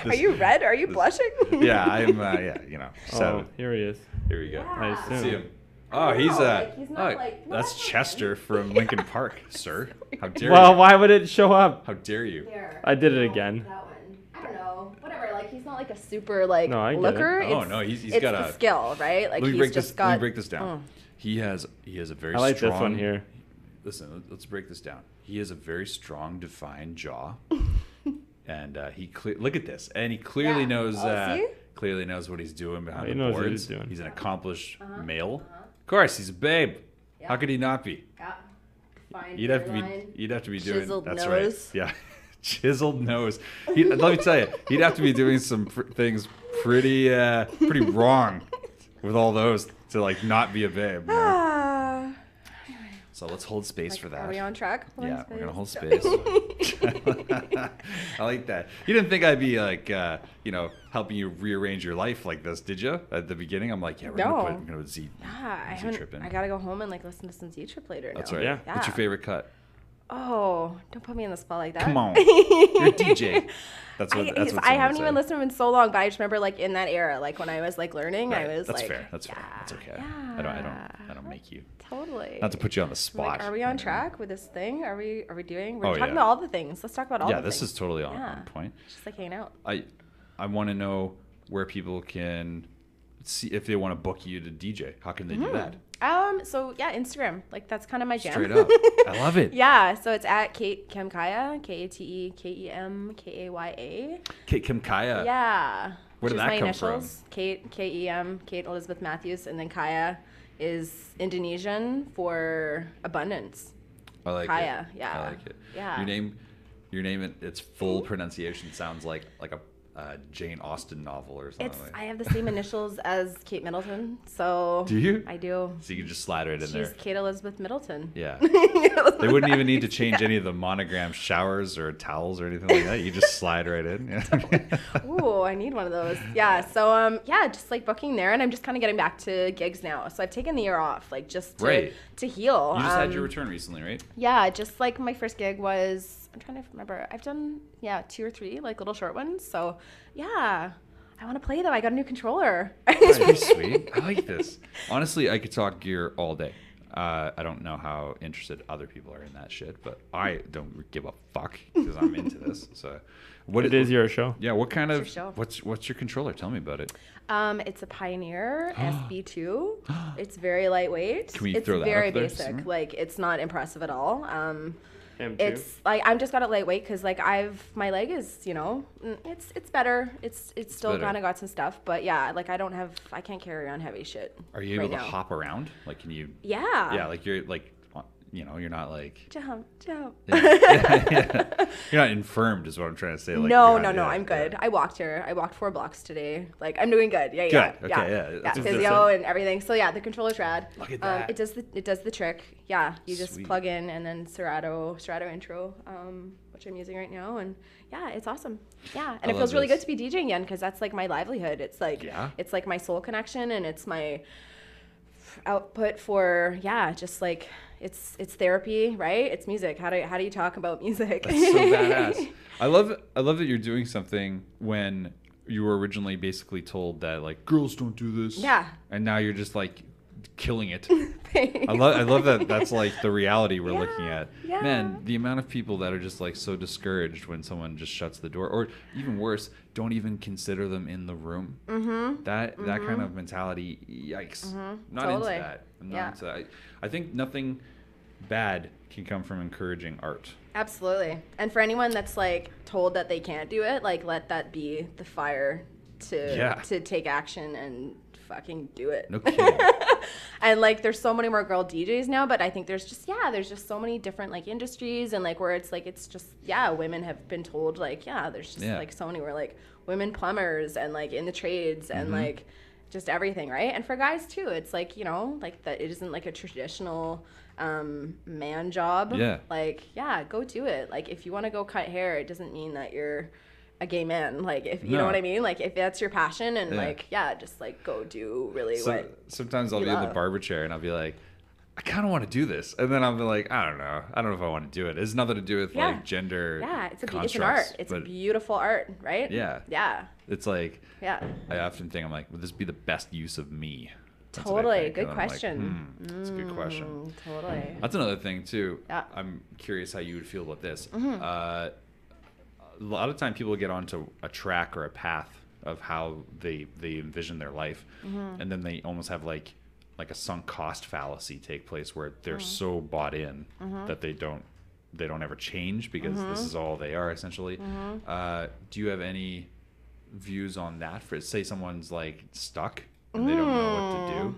Are you red? Are you blushing? Yeah, I'm. Yeah, you know. So Oh, here he is. here we go. Yeah. I assume. See him. Oh, he's he's not like. No, that's that's not Chester him. from Lincoln Park, sir. How dare Well, you? why would it show up? How dare you? Here. I did it No, again. That one. I don't know. Whatever. Like he's not like a super like No, I get it. looker. Oh, It's- no, he's it's got the a- skill, right? Like Let me he's break just this. got. Let me break this down. He has a very I like strong. this one here. Listen, let's break this down. He has a very strong, defined jaw, and look at this, and he clearly Yeah. knows. See? Clearly knows what he's doing behind He the knows what boards. he's doing. He's an accomplished male. Of course, he's a babe. Yeah. How could he not be? Yeah. Fine. You'd have hairline. to be doing. Chiseled That's nose. right. Yeah, chiseled nose. Let me tell you, he'd have to be doing some things pretty wrong with all those to like not be a babe. You know? Ah. So let's hold space for that. Are we on track? Yeah, we're gonna hold space. I like that. You didn't think I'd be like, helping you rearrange your life like this, did you? At the beginning, I'm like, yeah, we're gonna put Z. Yeah, Z trip in. I gotta go home and like listen to some Z Trip later. That's now. right. Yeah. What's your favorite cut? Oh, don't put me in the spot like that. Come on, you're a DJ. That's what. I haven't even listened to him in so long, but I just remember like in that era, like when I was like learning, Right. I was That's like, fair. That's fair. That's okay. Yeah. I don't make you. Totally. Not to put you on the I'm spot. like, are we on track with this thing? Are we doing? We're Oh, talking yeah. about all the things. Let's talk about all Yeah, the this things. is totally on Yeah. point. Just like hanging out. I want to know where people can see if they want to book you to DJ. How can they do that? So yeah, Instagram. Like that's kind of my jam. Straight up. I love it. Yeah, so it's at Kate Kemkaya, KateKemkaya. Kate Kemkaya. Yeah. Where did which is that my come initials. Kate, K-E-M, Kate Elizabeth Matthews, and then Kaya is Indonesian for abundance. I like Kaya, it. yeah. I like it. Yeah. Your name, its full pronunciation sounds like a Jane Austen novel or something. I have the same initials as Kate Middleton, so Do you? I do. So you can just slide right in She's there. Kate Elizabeth Middleton. Yeah. They wouldn't even need to change any of the monogram showers or towels or anything like that. You just slide right in. Yeah. Ooh, I need one of those. Yeah. So just like booking there, and I'm just kind of getting back to gigs now. So I've taken the year off, like just to heal. You just had your return recently, right? Yeah, just like my first gig was. I'm trying to remember. I've done 2 or 3 like little short ones. So yeah, I want to play though. I got a new controller. Pretty sweet. I like this. Honestly, I could talk gear all day. I don't know how interested other people are in that shit, but I don't give a fuck because I'm into this. So, It is your show. Yeah. What kind It's your of? show. What's your controller? Tell me about it. It's a Pioneer SB2. It's very lightweight. Can we it's throw that very up there basic. somewhere? Like it's not impressive at all. M2. It's like I'm just got it lightweight because like my leg is it's better. It's still better. kind of got some stuff, but yeah, like I can't carry around heavy shit. Are you able right to now. hop around? Like, can you? Yeah. Yeah. Like you're like, you're not like. Jump. Yeah. You're not infirmed, is what I'm trying to say. Like, No, you're not- yeah, I'm good. yeah. I walked here. I walked 4 blocks today. Like I'm doing good. Yeah, Good. Okay, yeah. Yeah, That's physio and everything. So yeah, the controller's rad. Look at that. It does the trick. Yeah, you just Sweet. plug in and then Serato intro, which I'm using right now, and yeah, it's awesome. Yeah, and I it feels love really this. good to be DJing again because that's like my livelihood. It's like it's like my soul connection, and it's my output for just like it's therapy, right? It's music. How do you talk about music? That's so badass. I love that you're doing something when you were originally basically told that like girls don't do this. Yeah. And now you're just like killing it. Thanks. I love that that's like the reality we're looking at. Yeah. Man, the amount of people that are just like so discouraged when someone just shuts the door, or even worse, don't even consider them in the room. Mm-hmm. That kind of mentality, yikes. Mm-hmm. Not Totally. into that. I'm not into that. I think nothing bad can come from encouraging art. Absolutely. And for anyone that's like told that they can't do it, like let that be the fire to take action and fucking do it. No kidding. And like there's so many more girl DJs now, but I think there's just so many different like industries and like where it's just women have been told like there's just like so many where like women plumbers and like in the trades and like just everything, right? And for guys too, it's like, you know, like that it isn't like a traditional man job. Yeah. Like, yeah, go do it. Like, if you want to go cut hair, it doesn't mean that you're a gay man. Like, if you know what I mean? Like, if that's your passion and like, yeah, just like go do really what. Sometimes I'll be in the barber chair and I'll be like, I kind of want to do this, and then I'll be like, I don't know if I want to do it. It's nothing to do with like gender. Yeah, it's an art. It's a beautiful art, right? Yeah. Yeah. It's like, yeah. I often think, I'm like, would this be the best use of me? That's totally. Good question. Like, that's a good question. Totally. That's another thing too. Yeah. I'm curious how you would feel about this. A lot of time people get onto a track or a path of how they envision their life, and then they almost have like a sunk cost fallacy take place where they're so bought in that they don't ever change because this is all they are essentially. Do you have any views on that? For say someone's like stuck and they don't know what to do.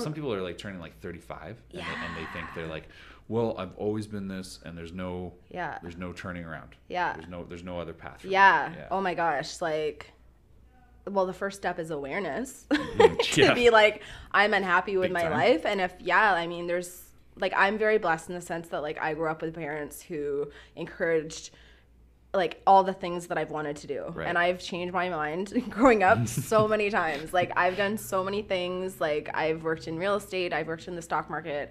Some people are like turning like 35 and they think they're like, well, I've always been this and there's no turning around. Yeah. There's no other path. Yeah. Oh my gosh. Like, well, the first step is awareness to be like, I'm unhappy with my life. And I mean, there's like, I'm very blessed in the sense that like I grew up with parents who encouraged like all the things that I've wanted to do. Right. And I've changed my mind growing up so many times. Like, I've done so many things. Like, I've worked in real estate. I've worked in the stock market.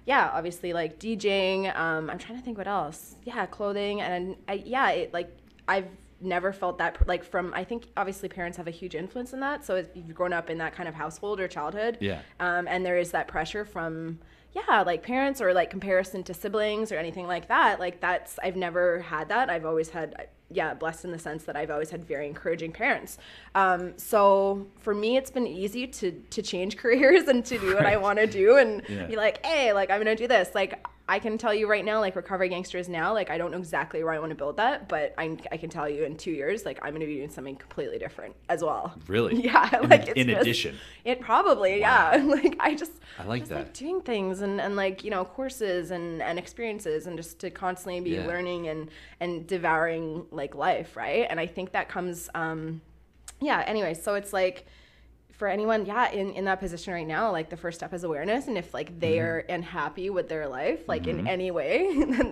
Obviously like DJing. I'm trying to think what else. Yeah. Clothing. And I've never felt that like from, I think obviously parents have a huge influence in that. So if you've grown up in that kind of household or childhood, and there is that pressure from, like parents or like comparison to siblings or anything like that. Like I've never had that. I've always had, blessed in the sense that I've always had very encouraging parents. So for me, it's been easy to change careers and to do what I want to do and be like, hey, like I'm going to do this. Like, I can tell you right now, like Recovery Gangster is now, like, I don't know exactly where I want to build that, but I can tell you in 2 years, like, I'm going to be doing something completely different as well. Really? Yeah. In addition. It probably, Like, I like that. Like doing things and like, you know, courses and experiences and just to constantly be learning and devouring like life. Right. And I think that comes, anyway, so it's like, for anyone, in that position right now, like the first step is awareness. And if like they are unhappy with their life, like in any way,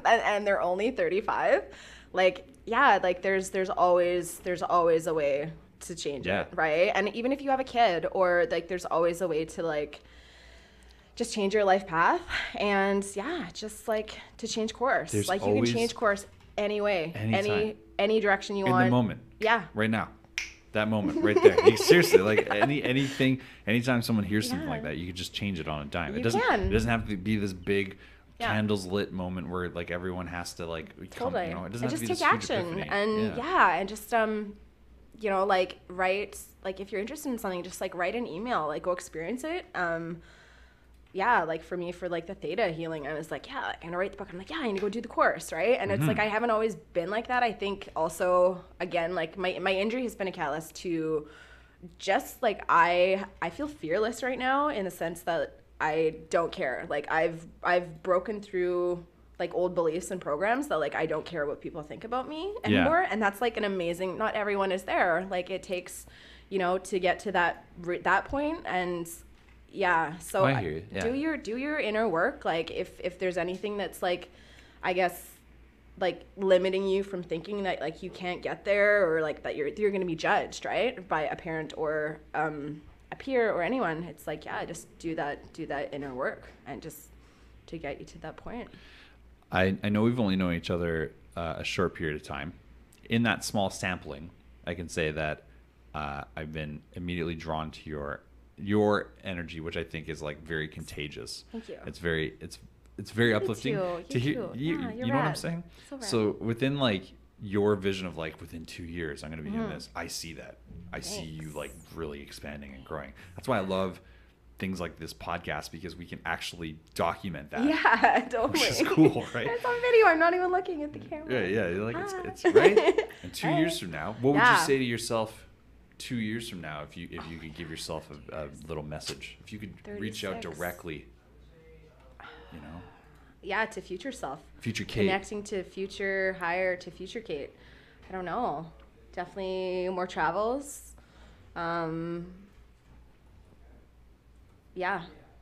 and they're only 35, like, like there's always a way to change it. Right. And even if you have a kid or like, there's always a way to like, just change your life path and just like to change course. There's like you can change course any way, any direction you want. In the moment. Yeah. Right now. That moment right there. Seriously, like anytime someone hears something like that, you can just change it on a dime. It doesn't have to be this big candles lit moment where like everyone has to like come, you know, it doesn't have to be this huge epiphany. And just you know, like write, like if you're interested in something, just like write an email, like go experience it. Like for me, for like the Thetahealing, I was like, I'm gonna write the book. I'm like, I need to go do the course, right? And it's like I haven't always been like that. I think also, again, like my injury has been a catalyst to just like I feel fearless right now in the sense that I don't care. Like I've broken through like old beliefs and programs that like I don't care what people think about me anymore. And that's like an amazing. Not everyone is there. Like it takes, you know, to get to that point and. So I hear you. do your inner work. Like if there's anything that's like, I guess, like limiting you from thinking that like you can't get there or like that you're going to be judged, right, by a parent or a peer or anyone. It's like just do that inner work and just to get you to that point. I know we've only known each other a short period of time. In that small sampling, I can say that I've been immediately drawn to your energy, which I think is like very contagious. Thank you. It's very uplifting to hear. You know what I'm saying? So within like your vision of like within 2 years, I'm going to be doing this. I see that. I see you like really expanding and growing. That's why I love things like this podcast because we can actually document that. Yeah, totally. Which is cool, right? It's on video. I'm not even looking at the camera. Yeah. Like it's right. And 2 years from now, what would you say to yourself? 2 years from now, if you could give yourself a little message, if you could 36. reach out directly, you know, to future self, future Kate, connecting to future Kate. I don't know, definitely more travels,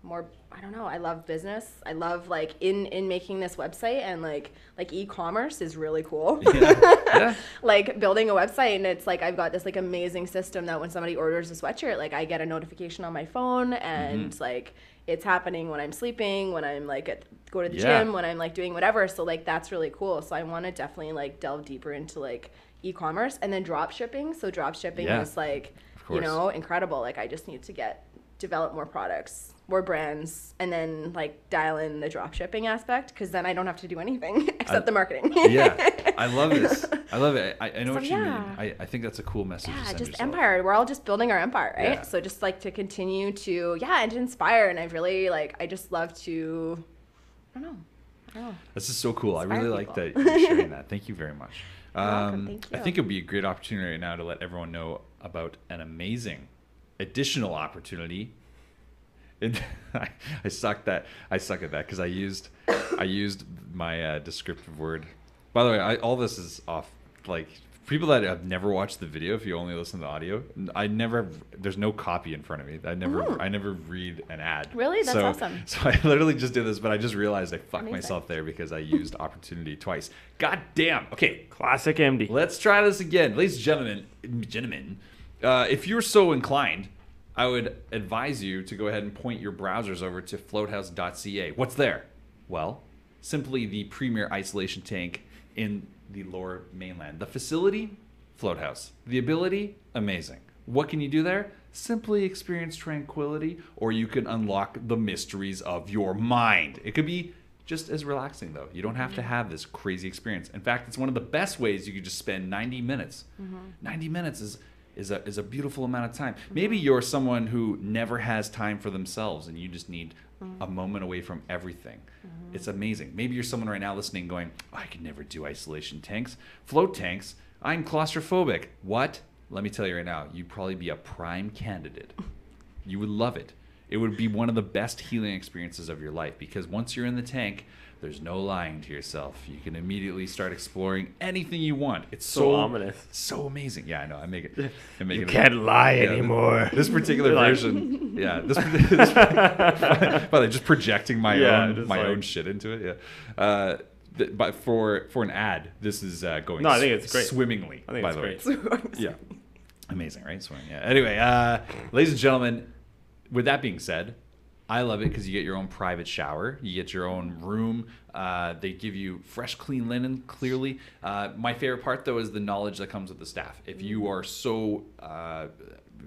more, I don't know, I love business. I love like in making this website, and like e-commerce is really cool. Yeah. Like building a website, and it's like I've got this like amazing system that when somebody orders a sweatshirt, like I get a notification on my phone, and like it's happening when I'm sleeping, when I'm like go to the gym, when I'm like doing whatever. So like that's really cool. So I want to definitely like delve deeper into like e-commerce, and then drop shipping. So drop shipping is like, you know, incredible. Like I just need to develop more products, more brands, and then like dial in the drop shipping aspect, because then I don't have to do anything except the marketing. I love this. I love it. I know what you mean. I think that's a cool message. Yeah, to send just yourself. empire. We're all just building our empire, right? Yeah. So just like to continue to, and to inspire. And I've really like, I just love to, I don't know. This is so cool. Inspire I really people. like that you're sharing that. Thank you very much. You're welcome. Thank you. I think it would be a great opportunity right now to let everyone know about an amazing additional opportunity. I suck at that because I used my descriptive word. By the way, all this is off. Like people that have never watched the video, if you only listen to the audio, there's no copy in front of me. I never read an ad. Really? That's awesome. So I literally just did this, but I just realized I fucked myself there because I used opportunity twice. God damn. Okay. Classic MD. Let's try this again. Ladies and gentlemen, if you're so inclined, I would advise you to go ahead and point your browsers over to floathouse.ca. What's there? Well, simply the premier isolation tank in the lower mainland. The facility, Floathouse. The ability, amazing. What can you do there? Simply experience tranquility, or you can unlock the mysteries of your mind. It could be just as relaxing, though. You don't have to have this crazy experience. In fact, it's one of the best ways you could just spend 90 minutes. 90 minutes is a beautiful amount of time. Maybe you're someone who never has time for themselves and you just need a moment away from everything. It's amazing. Maybe you're someone right now listening going, I could never do isolation tanks. Float tanks, I'm claustrophobic. What? Let me tell you right now, you'd probably be a prime candidate. You would love it. It would be one of the best healing experiences of your life, because once you're in the tank, there's no lying to yourself. You can immediately start exploring anything you want. It's so ominous. So amazing. Yeah, I know. I make it. You can't lie anymore. This particular version. Yeah. By the way, just projecting my own shit into it. Yeah. But for an ad, this is going. No, I think it's great. Swimmingly. I think by it's the great. way. Yeah. Amazing, right? Swimming. Yeah. Anyway, ladies and gentlemen, with that being said, I love it because you get your own private shower. You get your own room. They give you fresh, clean linen, clearly. My favorite part, though, is the knowledge that comes with the staff. If you are so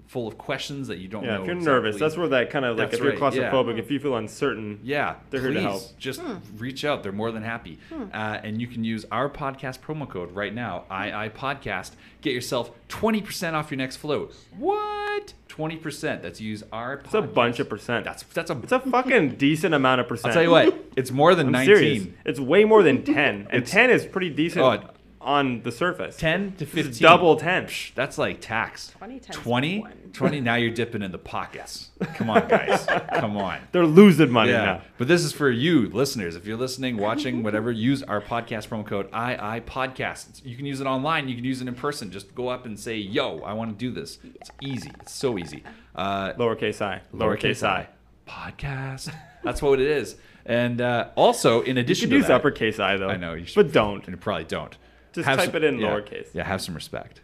full of questions that you don't know if you're nervous, that's where that kind of, like, if you're claustrophobic, if you feel uncertain, they're here to help. Just reach out. They're more than happy. And you can use our podcast promo code right now, IIPodcast. Get yourself 20% off your next float. What? 20%. That's use our podcast. It's a bunch of percent. It's a fucking decent amount of percent. I'll tell you what, it's more than 19. Serious. It's way more than 10. And 10 is pretty decent on the surface. 10 to 15. It's double 10. That's like tax. 20 times 20? 20, now you're dipping in the pockets. Come on, guys. Come on. They're losing money now. But this is for you, listeners. If you're listening, watching, whatever, use our podcast promo code IIPodcast. You can use it online. You can use it in person. Just go up and say, yo, I want to do this. It's easy. It's so easy. Lowercase I. Lowercase I. Podcast. That's what it is. And also, in addition to you that. can use uppercase I, though. I know. You should, but don't. And you probably don't. Just type it in lowercase. Yeah, have some respect.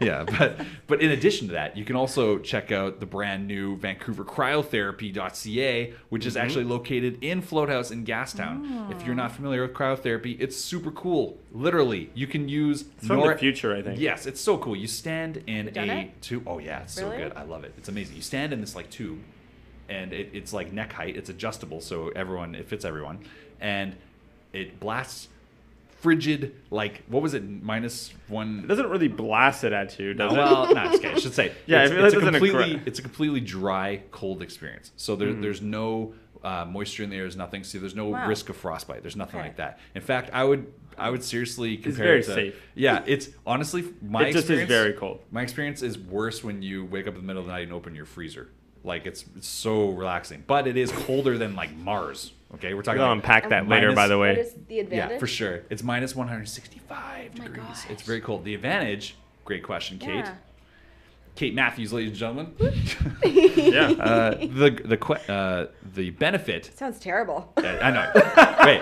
Yeah, but in addition to that, you can also check out the brand new Vancouver cryotherapy.ca, which is actually located in Floathouse in Gastown. If you're not familiar with cryotherapy, it's super cool. Literally, you can use it's from the future, I think. Yes, it's so cool. You stand in a tube. Oh yeah, it's so good. I love it. It's amazing. You stand in this like tube, and it's like neck height. It's adjustable, so it fits everyone, and it blasts frigid, like, what was it, -1? It doesn't really blast it at you, does it? Well, no, it's okay. I should say. Yeah, it's a completely dry, cold experience. So there's no moisture in the air. There's nothing. See, there's no risk of frostbite. There's nothing like that. In fact, I would seriously compare it to. It's very safe. Yeah, it's honestly my experience. It just is very cold. My experience is worse when you wake up in the middle of the night and open your freezer. Like it's so relaxing, but it is colder than like Mars. Okay, we're talking. We'll unpack that later, by the way. What is the advantage? Yeah, for sure. It's -165 degrees. It's very cold. The advantage, great question, Kate, Kate Matthews, ladies and gentlemen. Yeah. The benefit. Sounds terrible. I know. Wait.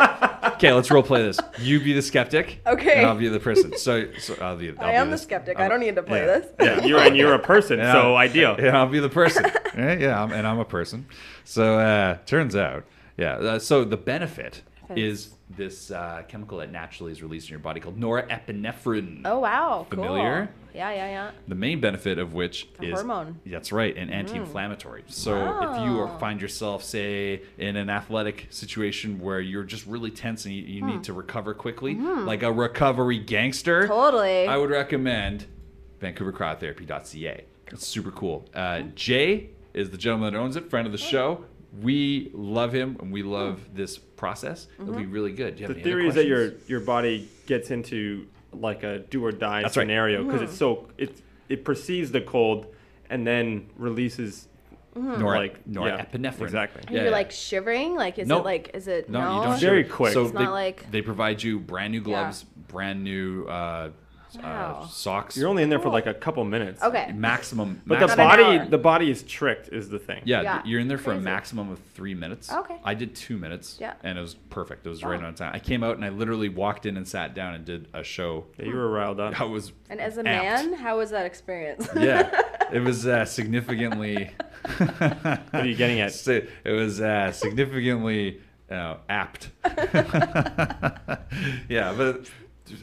Okay, let's role play this. You be the skeptic. Okay. And I'll be the person. So I'll be. I am the skeptic. I don't need to play this. Yeah. You're a person, so ideal. Yeah, I'll be the person. Right? Yeah, I'm a person. So turns out, so the benefit is this chemical that naturally is released in your body called norepinephrine. Oh wow. Familiar? Cool. Yeah. The main benefit of which A is hormone. That's right, an anti-inflammatory. So if you find yourself, say, in an athletic situation where you're just really tense and you need to recover quickly, like a recovery gangster, Totally. I would recommend VancouverCryotherapy.ca. It's super cool. Jay is the gentleman that owns it, friend of the show. We love him and we love this process. It'll be really good. Do you have The any other theory is that questions? your body gets into like a do or die That's right. scenario because it perceives the cold and then releases norepinephrine. exactly. Are you like shivering? Like is Nope. it like is it No, no? you don't. Very shiver. quick. So It's not like- they provide you brand new gloves, Yeah. brand new Wow. socks. You're only in there for Cool. like a couple minutes. Okay. maximum. But Not an hour. the body is tricked is the thing. Yeah, you're in there for a Crazy. maximum of 3 minutes. Okay. I did 2 minutes. Yeah. And it was perfect. It was right Wow. on time. I came out and I literally walked in and sat down and did a show. Yeah, you were riled up. I was. And as a amped. man, how was that experience? Yeah, it was significantly. What are you getting at? It was significantly apt. Yeah,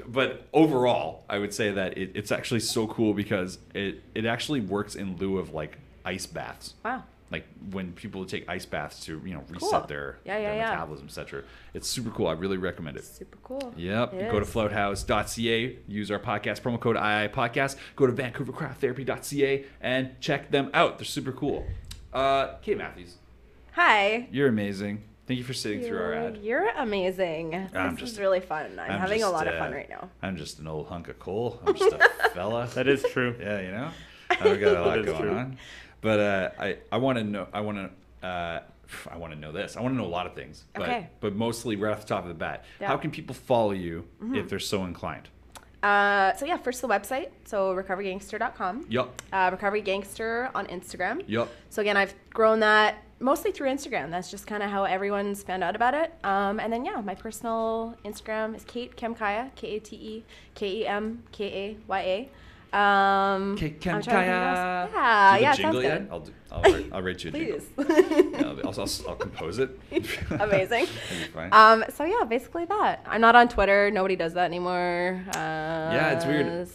but overall, I would say that it's actually so cool because it actually works in lieu of like ice baths. Wow. Like when people take ice baths to reset Cool. their Yeah. metabolism, etc. It's super cool. I really recommend it. Super cool. Yep. It Go to is. floathouse.ca, use our podcast promo code II Podcast. Go to VancouverCryotherapy.ca and check them out. They're super cool. Kate Matthews, Hi. you're amazing. Thank you for sitting through our ad. You're amazing. This is really fun. I'm having a lot of fun right now. I'm just an old hunk of coal. I'm just a fella. That is true. Yeah, I've got a lot is going true. on. But I want to know. I want to know this. I want to know a lot of things. But, Okay. But mostly right off the top of the bat, Yeah. how can people follow you if they're so inclined? First the website, so recoverygangster.com. Yup. Recovery Gangster on Instagram. Yup. So again, I've grown that mostly through Instagram. That's just kind of how everyone's found out about it. And then my personal Instagram is Kate Kemkaya, KateKemKaya. Kate I'm trying to think what else. Kemkaya. Yeah, Do yeah, the jingle sounds yet? good. I'll rate you a Please. jingle. Yeah, I'll compose it. Amazing. That'd be fine. So yeah, basically that. I'm not on Twitter. Nobody does that anymore. It's weird.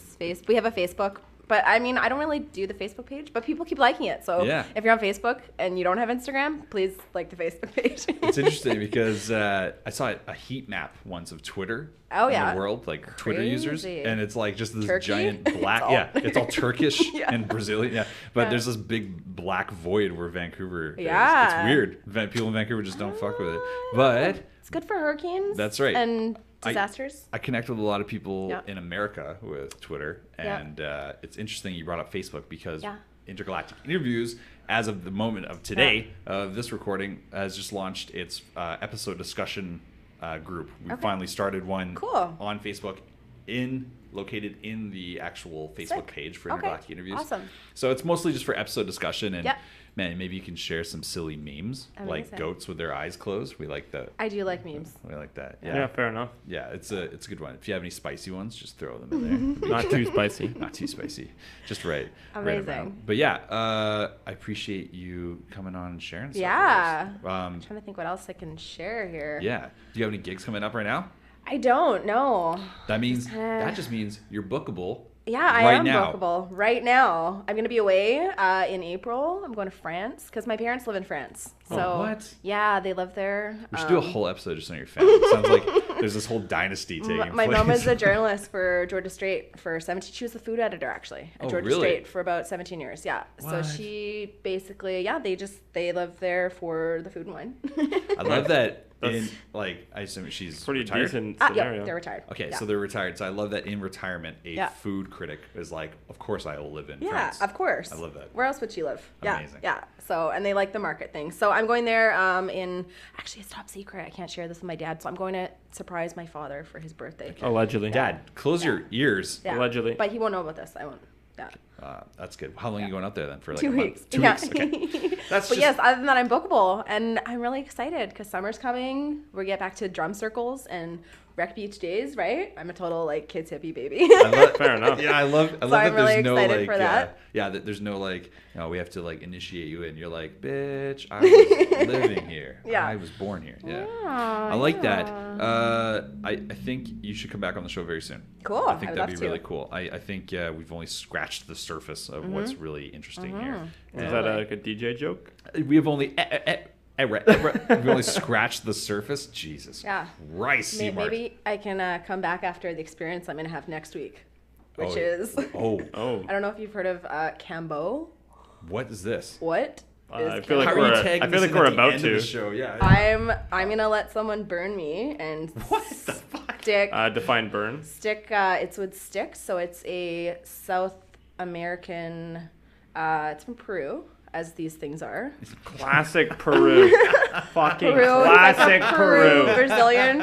We have a Facebook, but I mean, I don't really do the Facebook page, but people keep liking it. So Yeah. if you're on Facebook and you don't have Instagram, please like the Facebook page. It's interesting because I saw a heat map once of Twitter Oh, in yeah. the world, like Twitter users, Crazy. and it's like just this Turkey? giant black, It's it's all Turkish Yeah. and Brazilian, but Yeah. there's this big black void where Vancouver is. Yeah. It's weird. People in Vancouver just don't fuck with it, but it's good for hurricanes. That's right. And disasters. I connect with a lot of people Yeah. in America with Twitter, Yeah. and it's interesting you brought up Facebook because Yeah. Intergalactic Interviews, as of the moment of today of this recording, has just launched its episode discussion group. We Okay. finally started one Cool. on Facebook, located in the actual Facebook Sick. page for Okay. Intergalactic Interviews. Awesome. So it's mostly just for episode discussion, and Yeah. man, maybe you can share some silly memes like Amazing. goats with their eyes closed. We like that. I do like memes. We like that. Yeah, fair enough. Yeah, it's a good one. If you have any spicy ones, just throw them in there. Not too spicy. Not too spicy, just right. Amazing. Right amount. But yeah, I appreciate you coming on and sharing. Stuff Yeah. With us. I'm trying to think what else I can share here. Yeah. Do you have any gigs coming up right now? I don't know. That means that just means you're bookable. Yeah, I right am now. bookable right now. I'm gonna be away in April. I'm going to France because my parents live in France. So Oh, what? Yeah, they live there. We should do a whole episode just on your family. It sounds like there's this whole dynasty taking My place. mom is a journalist for Georgia State for 17. She was the food editor actually at Oh, Georgia really? State for about 17 years. Yeah. So What? she basically they live there for the food and wine. I love that. That's- I assume she's Pretty retired? decent Yeah, scenario. they're retired. Okay, Yeah. so they're retired. So I love that in retirement, a Yeah. food critic is like, of course I will live in Yeah, France. of course. I love that. Where else would she live? Yeah, Amazing. yeah. So, and they like the market thing. So I'm going there actually it's top secret. I can't share this with my dad. So I'm going to surprise my father for his birthday. Allegedly. Dad, close your ears. Yeah. Allegedly. But he won't know about this. I won't. Yeah. That's good. How long are you going out there then? For like 2 a month? weeks. 2 Yeah. weeks. Okay. That's But just, yes, other than that, I'm bookable, and I'm really excited because summer's coming. We get back to drum circles and rec beach days, right? I'm a total like kids hippie baby. I love, Fair enough. Yeah, I love So that I'm really there's no excited like for that. that there's no like we have to like initiate you in. You're like, bitch, I was living here. Yeah. I was born here. Yeah. Ah, I like that. yeah. I think you should come back on the show very soon. Cool. I think I would that'd be love really to. cool. I think we've only scratched the surface of what's really interesting here. Is And that like a DJ joke? we have only we've only scratched the surface. Jesus Christ, C-Mart. Maybe I can come back after the experience I'm going to have next week, which is Oh. I don't know if you've heard of Cambo. What is this? What? I is feel like How Cambo? are you we're- tagging I feel this like in we're at the about end to. of the show? Yeah. I'm gonna let someone burn me and stick. Define burn. It's with sticks, so it's a South American. It's from Peru, as these things are. Classic Peru. Fucking Peru, classic it's like a Peru. Brazilian.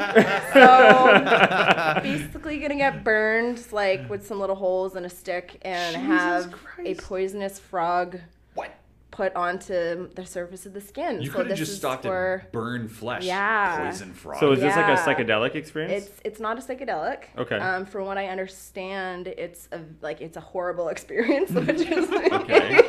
So basically gonna get burned like with some little holes in a stick and have a poisonous frog What? put onto the surface of the skin. You so could have this just is stopped for, at burn flesh. Yeah. Poison frog. So is this like a Yeah. psychedelic experience? It's not a psychedelic. Okay. From what I understand, it's a horrible experience, which is Okay.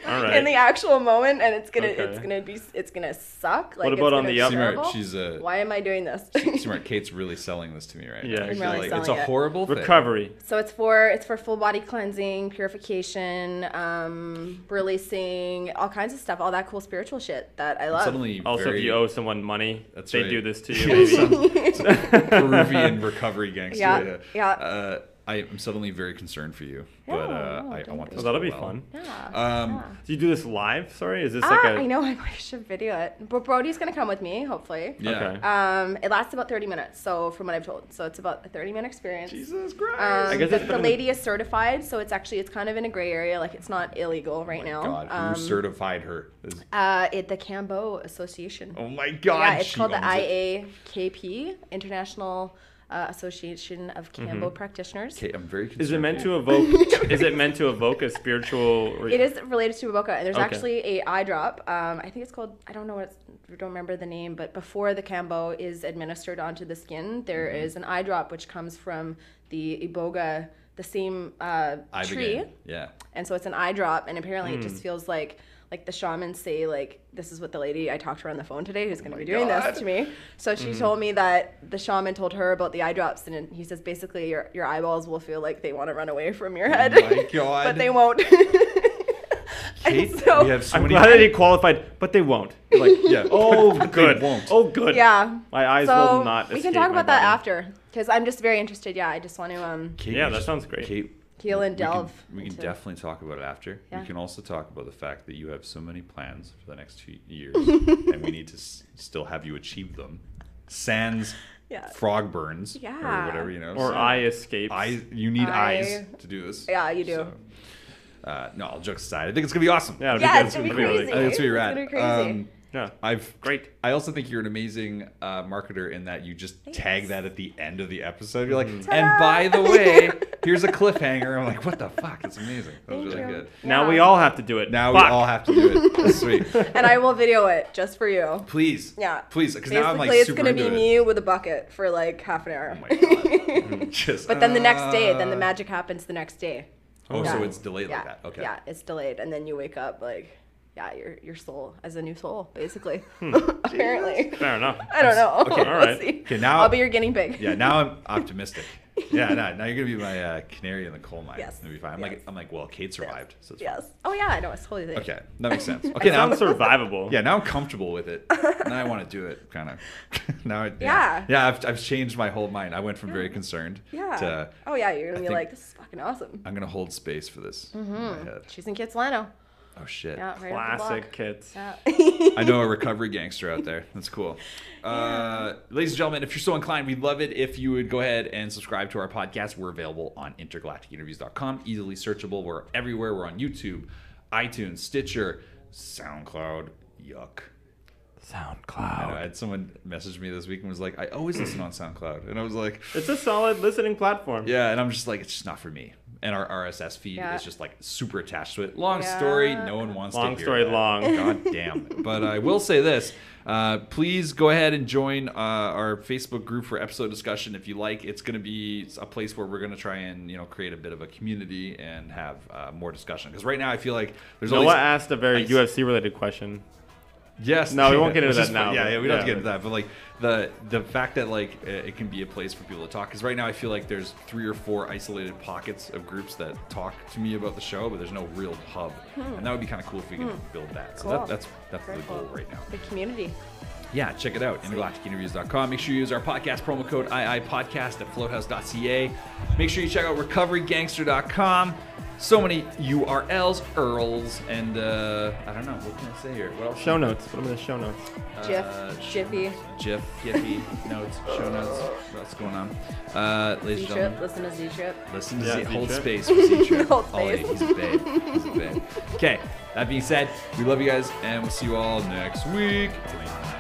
All right. in the actual moment, and it's Okay. gonna suck. Like, What about it's on gonna the be up? C-Mart, terrible. she's a Why am I doing this? C-Mart. Kate's really selling this to me right Yeah, now. I'm She's really like, selling it's a it. horrible thing. Recovery. So it's for full body cleansing, purification, releasing all kinds of stuff, all that cool spiritual shit that I love. Suddenly, Also, very, if you owe someone money, That's they right. do this to you. Maybe. some Peruvian recovery gangster. Yeah, yeah. I'm suddenly very concerned for you, Yeah, but no, I don't want be. this. So that'll to be go well. fun. Yeah. Do you do this live? Sorry, is this like a? I know. I should video it. But Brody's gonna come with me, hopefully. Yeah. Okay. It lasts about 30 minutes. So from what I've told, so it's about a 30-minute experience. Jesus Christ. I guess it's the lady is certified, so it's kind of in a gray area. Like it's not illegal right now. God, who certified her? The Cambo Association. Oh my God. Yeah, it's she called the owns it. IAKP, International Association of Cambo Practitioners. Kate, I'm very concerned. Is it meant for to you. evoke? Is it meant to evoke a spiritual? It is related to Iboka, and there's Okay. actually a eye drop. I think it's called. I don't remember the name, but before the Cambo is administered onto the skin, there is an eye drop which comes from the Iboga, the same tree, Ibogaine. Yeah. and so it's an eye drop, and apparently it just feels like the shamans say, like, this is what the lady I talked to her on the phone today who's going to be doing God. this to me. So she told me that the shaman told her about the eye drops, and he says basically your eyeballs will feel like they want to run away from your head, Oh my God. but they won't. Kate, so- we have so I'm many. glad that he qualified, but they won't. You're like, Yeah. oh, But they good. won't. Oh, good. Yeah. My eyes So will not. we can escape talk my about that body. after, because I'm just very interested. Yeah, I just want to Kate, Yeah, we that just- sounds great. Kate, heal and we can- delve. We can into- definitely talk about it after. Yeah. We can also talk about the fact that you have so many plans for the next 2 years, and we need to still have you achieve them. Sans Yeah. frog burns or Yeah. whatever, you know. Or so eye escapes. you need Eye- eyes to do this. Yeah, you do. So, no, all jokes aside, I think it's gonna be awesome. Yeah, it'll Yeah, be good. it's gonna be It'll really crazy. I think it's gonna be rad. It's gonna be crazy. Yeah. Great. I also think you're an amazing marketer in that you just tag that at the end of the episode. You're like, and by the way, here's a cliffhanger. I'm like, what the fuck? It's amazing. That was Thank really you. good. Now Yeah. we all have to do it. Now Fuck. we all have to do it. That's sweet. And I will video it just for you. Please. Yeah. Please, because Basically, now I'm like it's super gonna into be it. me with a bucket for like half an hour. Oh my god. Just, But then the next day, then the magic happens the next day. Oh, Yeah. so it's delayed Yeah. like that. Okay. Yeah, it's delayed, and then you wake up like, yeah, your soul as a new soul, basically. Hmm. Apparently. Fair enough. I don't know. Okay. All We'll right. see. Okay, now- I'll be your guinea pig. Yeah, now I'm optimistic. Yeah, now you're gonna be my canary in the coal mine. Yes. It'll be fine. Yes. I'm like, well, Kate survived, so it's Yes. Oh yeah, I know. It's totally. fine. Okay, that makes sense. Okay, It now sounds survivable. yeah, now I'm comfortable with it. Now I want to do it, kind of. Now, Yeah. yeah. I've changed my whole mind. I went from very concerned Yeah. to Oh yeah, you're I gonna be think- like, this is fucking awesome. I'm gonna hold space for this in my head. She's in Kitsilano. Oh shit! Yeah, right up the Classic block. kids. Yeah. I know a recovery gangster out there. That's cool. Ladies and gentlemen, if you're so inclined, we'd love it if you would go ahead and subscribe to our podcast. We're available on intergalacticinterviews.com, easily searchable. We're everywhere. We're on YouTube, iTunes, Stitcher, SoundCloud. Yuck. I know, I had someone message me this week and was like, I always listen on SoundCloud. And I was like, It's a solid listening platform. yeah. And I'm just like, it's just not for me. And our RSS feed Yeah. is just like super attached to it. Long Yeah. story, no one wants to Long hear story that. long. God damn it. But I will say this. Please go ahead and join our Facebook group for episode discussion if you like. It's going to be a place where we're going to try and create a bit of a community and have more discussion. Because right now I feel like there's Noah always asked a very UFC related question. yes. No, we won't get into Which is that now, fun. Yeah, but- we don't have to yeah. get into that. But like the fact that like it can be a place for people to talk. Because right now I feel like there's 3 or 4 isolated pockets of groups that talk to me about the show, but there's no real hub. And that would be kind of cool if we could build that. So Cool. that's Very the goal cool. right now. The community. Yeah, check it out, intergalacticinterviews.com. Make sure you use our podcast promo code IIPodcast at floathouse.ca. Make sure you check out recoverygangster.com. So many URLs, and I don't know, what can I say here? What else? Show notes. Put them in the show notes. Jiffy. Giphy, notes, show notes. What else going on? Ladies and Z-Trip. gentlemen, Listen to Z-Trip. listen to Yeah, Z. Hold Z-Trip. space for Z-Trip. Hold Ollie, space. he's a babe. He's a babe. Okay, that being said, we love you guys, and we'll see you all next week. Good night.